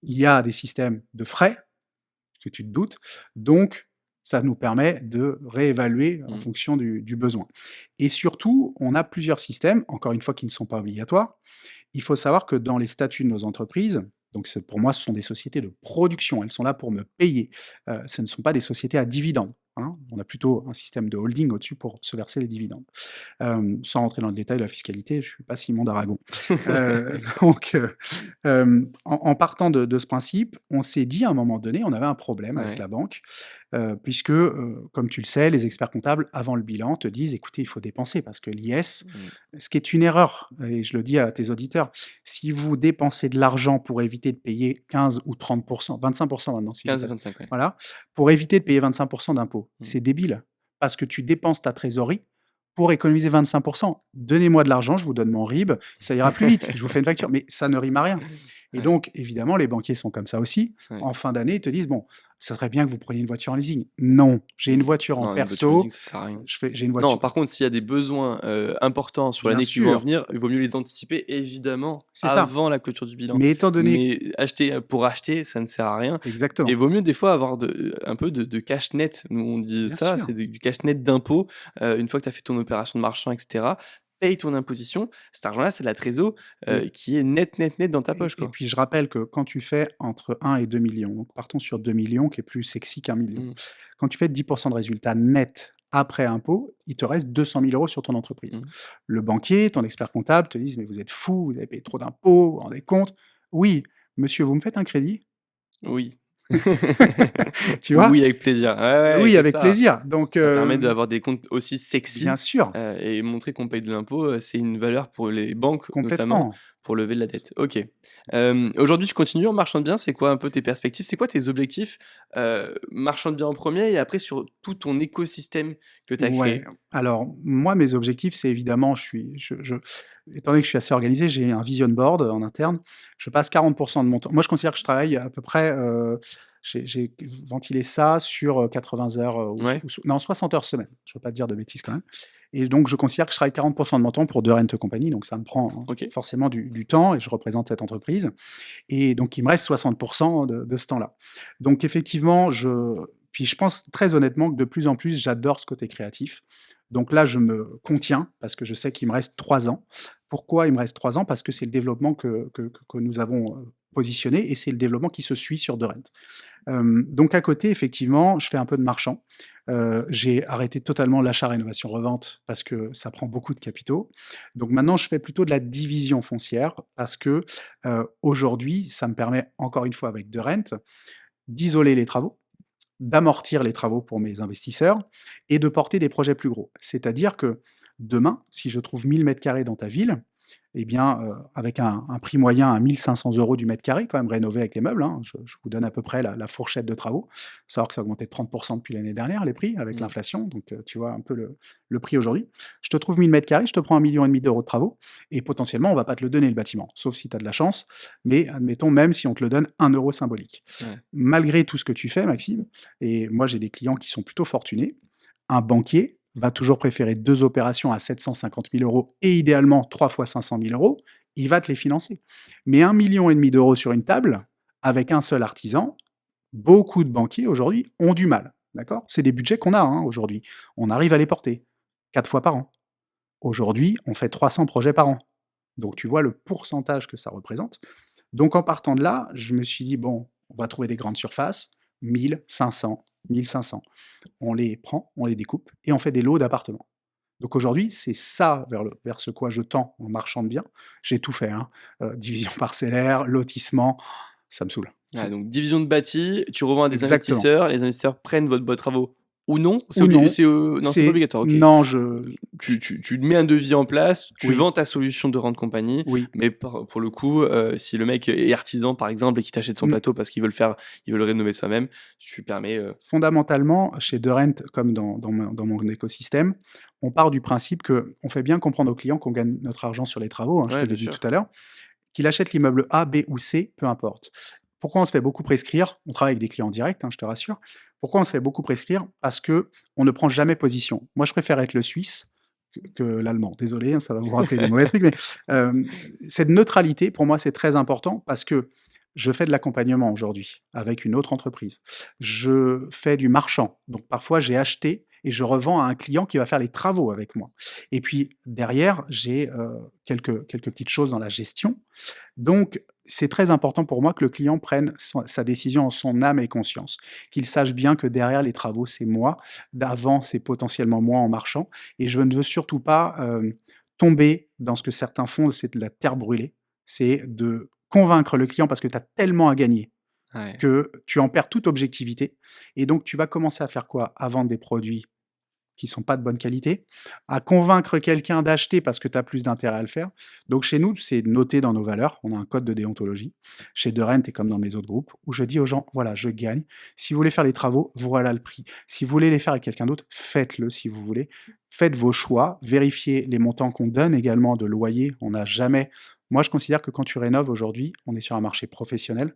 Il y a des systèmes de frais, que tu te doutes. Donc, ça nous permet de réévaluer en Mmh. fonction du besoin. Et surtout, on a plusieurs systèmes, encore une fois, qui ne sont pas obligatoires. Il faut savoir que dans les statuts de nos entreprises, donc pour moi, ce sont des sociétés de production, elles sont là pour me payer. Ce ne sont pas des sociétés à dividendes, hein. On a plutôt un système de holding au-dessus pour se verser les dividendes. Sans rentrer dans le détail de la fiscalité, je suis pas Simon d'Aragon. Donc, en partant de ce principe, on s'est dit à un moment donné, on avait un problème avec Ouais. la banque, puisque, comme tu le sais, les experts comptables, avant le bilan, te disent: «Écoutez, il faut dépenser parce que l'IS», Mmh. ce qui est une erreur et je le dis à tes auditeurs, si vous dépensez de l'argent pour éviter de payer 15 ou 30 25 maintenant, si je dis 15 et pas, 25, ouais. voilà, pour éviter de payer 25 d'impôts. Mmh. C'est débile, parce que tu dépenses ta trésorerie pour économiser 25. Donnez-moi de l'argent, je vous donne mon RIB, ça ira plus vite, je vous fais une facture, mais ça ne rime à rien. Et Ouais, donc, évidemment, les banquiers sont comme ça aussi. ouais. En fin d'année, ils te disent: «Bon, ça serait bien que vous preniez une voiture en leasing». Non, j'ai une Mmh. voiture en Non, une voiture leasing, perso, ça sert à rien. j'ai une Non, voiture, par contre, s'il y a des besoins, importants sur bien l'année qui vont sûr, venir, il vaut mieux les anticiper évidemment c'est ça. avant la clôture du bilan. Mais étant donné Mais acheter, pour acheter, ça ne sert à rien et exactement, vaut mieux des fois avoir un peu de cash net. Nous, on dit bien ça, sûr. c'est du cash net d'impôt, une fois que tu as fait ton opération de marchand et cetera, paye ton imposition. Cet argent-là, c'est de la trésor, Et qui est net, net, net dans ta poche, et quoi. puis je rappelle que quand tu fais entre 1 et 2 millions, donc partons sur 2 millions qui est plus sexy qu'1 million. Mmh, Quand tu fais 10 de résultat net après impôt, il te reste 200 000 € sur ton entreprise. mmh. Le banquier, ton expert comptable te disent: «Mais vous êtes fou, vous avez payé trop d'impôts, vous vous rendez compte?» «Oui, monsieur, vous me faites un crédit?» Oui. Tu vois? Oui, avec plaisir. Ouais, ouais, Oui, c'est avec ça. plaisir. Donc, Ça permet d'avoir des comptes aussi bien sexy, sûr, et montrer qu'on paye de l'impôt, c'est une valeur pour les banques notamment, complètement. pour lever de la dette. OK. Aujourd'hui, tu continues en marchand de biens, c'est quoi un peu tes perspectives? C'est quoi tes objectifs? Marchand de biens en premier et après sur tout ton écosystème que tu as Ouais, créé? alors moi, mes objectifs, c'est évidemment, je étant donné que je suis assez organisé, j'ai un vision board en interne. Je passe 40 de mon temps, moi, je considère que je travaille à peu près, J'ai ventilé ça sur 80 heures Ouais, non, 60 heures semaine. Je ne veux pas te dire de bêtises quand même. Et donc, je considère que je travaille 40% de mon temps pour De Rent Company. Donc, ça me prend OK. forcément du temps et je représente cette entreprise. Et donc, il me reste 60% de ce temps-là. Donc, effectivement, puis je pense très honnêtement que de plus en plus, j'adore ce côté créatif. Donc là, je me contiens parce que je sais qu'il me reste 3 ans. Pourquoi il me reste 3 ans? Parce que c'est le développement que nous avons positionné et c'est le développement qui se suit sur De Rent. Donc à côté, effectivement, je fais un peu de marchand. J'ai arrêté totalement l'achat, rénovation, revente parce que ça prend beaucoup de capitaux. Donc maintenant, je fais plutôt de la division foncière parce que, aujourd'hui, ça me permet encore une fois avec De Rent, d'isoler les travaux, d'amortir les travaux pour mes investisseurs et de porter des projets plus gros. C'est-à-dire que demain, si je trouve 1 000 m² dans ta ville, eh bien, avec un prix moyen à 1 500 € du mètre carré, quand même rénové avec les meubles, hein, je vous donne à peu près la fourchette de travaux. Faut savoir que ça a augmenté de 30 depuis l'année dernière, les prix, avec Mmh. l'inflation, donc tu vois un peu le prix aujourd'hui. Je te trouve 1 000 m², je te prends 1,5 million d'euros de travaux et potentiellement, on va pas te le donner le bâtiment, sauf si tu as de la chance, mais admettons même si on te le donne 1 € symbolique. Ouais. Malgré tout ce que tu fais, Maxime, et moi j'ai des clients qui sont plutôt fortunés, un banquier va toujours préférer 2 opérations à 750 000 € et idéalement 3 fois 500 000 €, il va te les financer. Mais 1,5 million d'euros sur une table, avec un seul artisan, beaucoup de banquiers aujourd'hui ont du mal, d'accord? C'est des budgets qu'on a, hein, aujourd'hui. On arrive à les porter 4 fois par an. Aujourd'hui, on fait 300 projets par an. Donc tu vois le pourcentage que ça représente. Donc en partant de là, je me suis dit: «Bon, on va trouver des grandes surfaces, 1 500, 1 500. On les prend, on les découpe et on fait des lots d'appartements». Donc aujourd'hui, c'est ça vers ce quoi je tends en marchand de biens. J'ai tout fait, hein, division parcellaire, lotissement, ça me saoule. Ouais, C'est donc division de bâti, tu revends à des exactement. investisseurs, les investisseurs prennent vos travaux ou non? Ou non, Non, c'est pas c'est obligatoire, OK. non, Tu mets un devis en place, tu oui, vends ta solution de rente compagnie, oui. mais pour le coup, si le mec est artisan, par exemple, et qu'il t'achète son Mmh. plateau parce qu'il veut le rénover soi-même, tu permets, Fondamentalement, chez De Rent, comme dans mon écosystème, on part du principe qu'on fait bien comprendre aux clients qu'on gagne notre argent sur les travaux, hein, je te ouais, l'ai bien dit tout sûr. à l'heure, qu'il achète l'immeuble A, B ou C, peu importe. Pourquoi on se fait beaucoup prescrire? On travaille avec des clients directs, hein, je te rassure. Pourquoi on se fait beaucoup prescrire? Parce que on ne prend jamais position. Moi, je préfère être le Suisse que l'Allemand. Désolé, hein, ça va vous rappeler des mauvais trucs, mais cette neutralité, pour moi, c'est très important parce que je fais de l'accompagnement aujourd'hui avec une autre entreprise. Je fais du marchand, donc parfois j'ai acheté et je revends à un client qui va faire les travaux avec moi. Et puis derrière, j'ai quelques petites choses dans la gestion. Donc, c'est très important pour moi que le client prenne sa décision en son âme et conscience. Qu'il sache bien que derrière les travaux, c'est moi. D'avant, c'est potentiellement moi en marchant. Et je ne veux surtout pas tomber dans ce que certains font, c'est de la terre brûlée. C'est de convaincre le client parce que tu as tellement à gagner Ouais. que tu en perds toute objectivité. Et donc, tu vas commencer à faire quoi? À vendre des produits qui sont pas de bonne qualité, à convaincre quelqu'un d'acheter parce que tu as plus d'intérêt à le faire. Donc chez nous, c'est noté dans nos valeurs. On a un code de déontologie. Chez De Rent et comme dans mes autres groupes, où je dis aux gens, voilà, je gagne. Si vous voulez faire les travaux, voilà le prix. Si vous voulez les faire avec quelqu'un d'autre, faites-le si vous voulez. Faites vos choix. Vérifiez les montants qu'on donne également de loyer. On n'a jamais. Moi, je considère que quand tu rénoves aujourd'hui, on est sur un marché professionnel.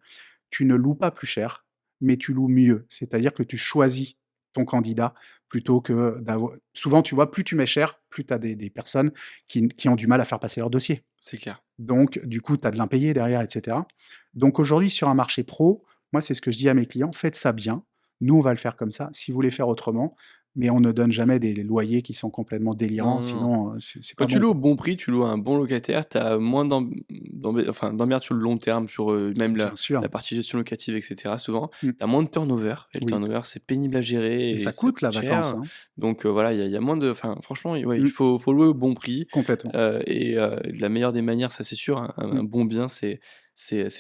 Tu ne loues pas plus cher, mais tu loues mieux. C'est-à-dire que tu choisis ton candidat plutôt que d'avoir. Souvent, tu vois, plus tu mets cher, plus tu as des personnes qui ont du mal à faire passer leur dossier. C'est clair. Donc, du coup, tu as de l'impayé derrière, et cetera. Donc aujourd'hui, sur un marché pro, moi, c'est ce que je dis à mes clients: «Faites ça bien. Nous, on va le faire comme ça. Si vous voulez faire autrement, mais on ne donne jamais des loyers qui sont complètement Non, délirants, non, non. sinon, c'est Quand pas tu bon, loues au quoi». bon prix, tu loues à un bon locataire, tu as moins d'emmerde sur le long terme, sur, même Bien la sûr. partie gestion locative et cetera, souvent. Mmh. Tu as moins de turnover et le Oui turnover, c'est pénible à gérer et et ça ça coûte coûte la vacance, cher. hein. Donc voilà, il y a moins de enfin, franchement, ouais, il Mmh. faut louer au bon prix, Complètement. de la meilleure des manières, ça c'est sûr, un Mmh. bon bien, c'est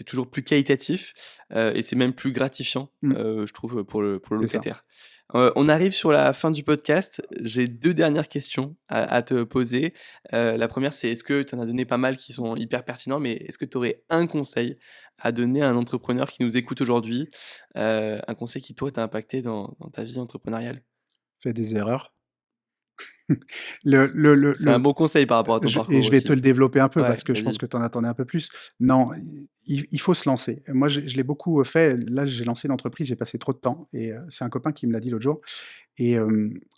toujours plus qualitatif, et c'est même plus gratifiant, Mmh. je trouve, pour le C'est ça. locataire. On arrive sur la fin du podcast. J'ai 2 dernières questions à te poser. La première, c'est est-ce que tu en as donné pas mal qui sont hyper pertinents, mais est-ce que tu aurais un conseil à donner à un entrepreneur qui nous écoute aujourd'hui? Un conseil qui toi t'a impacté dans ta vie entrepreneuriale? Fais des erreurs. C'est un bon conseil par rapport à ton parcours Et je vais aussi. te le développer un peu Ouais, parce que je pense vas-y. que tu en attendais un peu plus. Non, il faut se lancer. Moi, je l'ai beaucoup fait. Là, j'ai lancé une entreprise, j'ai passé trop de temps et c'est un copain qui me l'a dit l'autre jour et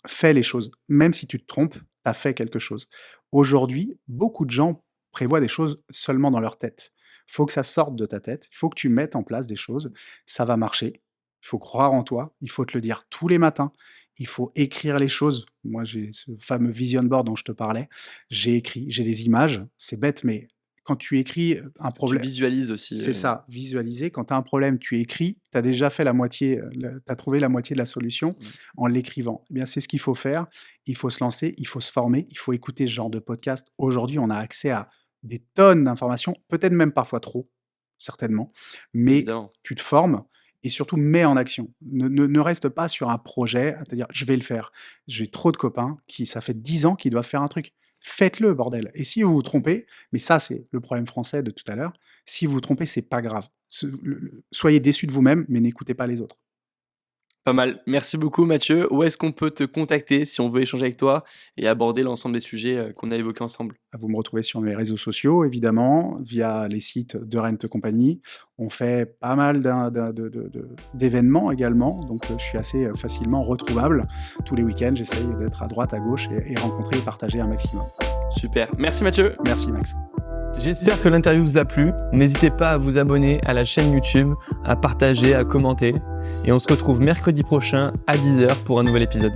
fais les choses. Même si tu te trompes, tu as fait quelque chose. Aujourd'hui, beaucoup de gens prévoient des choses seulement dans leur tête. Il faut que ça sorte de ta tête, il faut que tu mettes en place des choses, ça va marcher. Il faut croire en toi, il faut te le dire tous les matins, il faut écrire les choses. Moi, j'ai ce fameux vision board dont je te parlais. J'ai écrit, j'ai des images, c'est bête, mais quand tu écris un Tu problème, visualises aussi. c'est ça, visualiser. Quand tu as un problème, tu écris, tu as déjà fait la moitié, tu as trouvé la moitié de la solution Mmh. en l'écrivant. Eh bien, c'est ce qu'il faut faire. Il faut se lancer, il faut se former, il faut écouter ce genre de podcast. Aujourd'hui, on a accès à des tonnes d'informations, peut-être même parfois trop, certainement, mais Évidemment. tu te formes et surtout mets en action. Ne reste pas sur un projet à te dire je vais le faire. J'ai trop de copains qui, ça fait 10 ans qu'ils doivent faire un truc. Faites-le, bordel. Et si vous vous trompez, mais ça, c'est le problème français de tout à l'heure, si vous vous trompez, c'est pas grave. Soyez déçus de vous-même, mais n'écoutez pas les autres. Pas mal. Merci beaucoup Mathieu. Où est-ce qu'on peut te contacter si on veut échanger avec toi et aborder l'ensemble des sujets, qu'on a évoqués ensemble? Vous me retrouvez sur mes réseaux sociaux, évidemment, via les sites de Rent Compagnie. On fait pas mal d'événements également, donc je suis assez facilement retrouvable. Tous les week-ends, j'essaye d'être à droite, à gauche et rencontrer et partager un maximum. Super. Merci Mathieu. Merci Max. J'espère que l'interview vous a plu. N'hésitez pas à vous abonner à la chaîne YouTube, à partager, à commenter. Et on se retrouve mercredi prochain à 10h pour un nouvel épisode.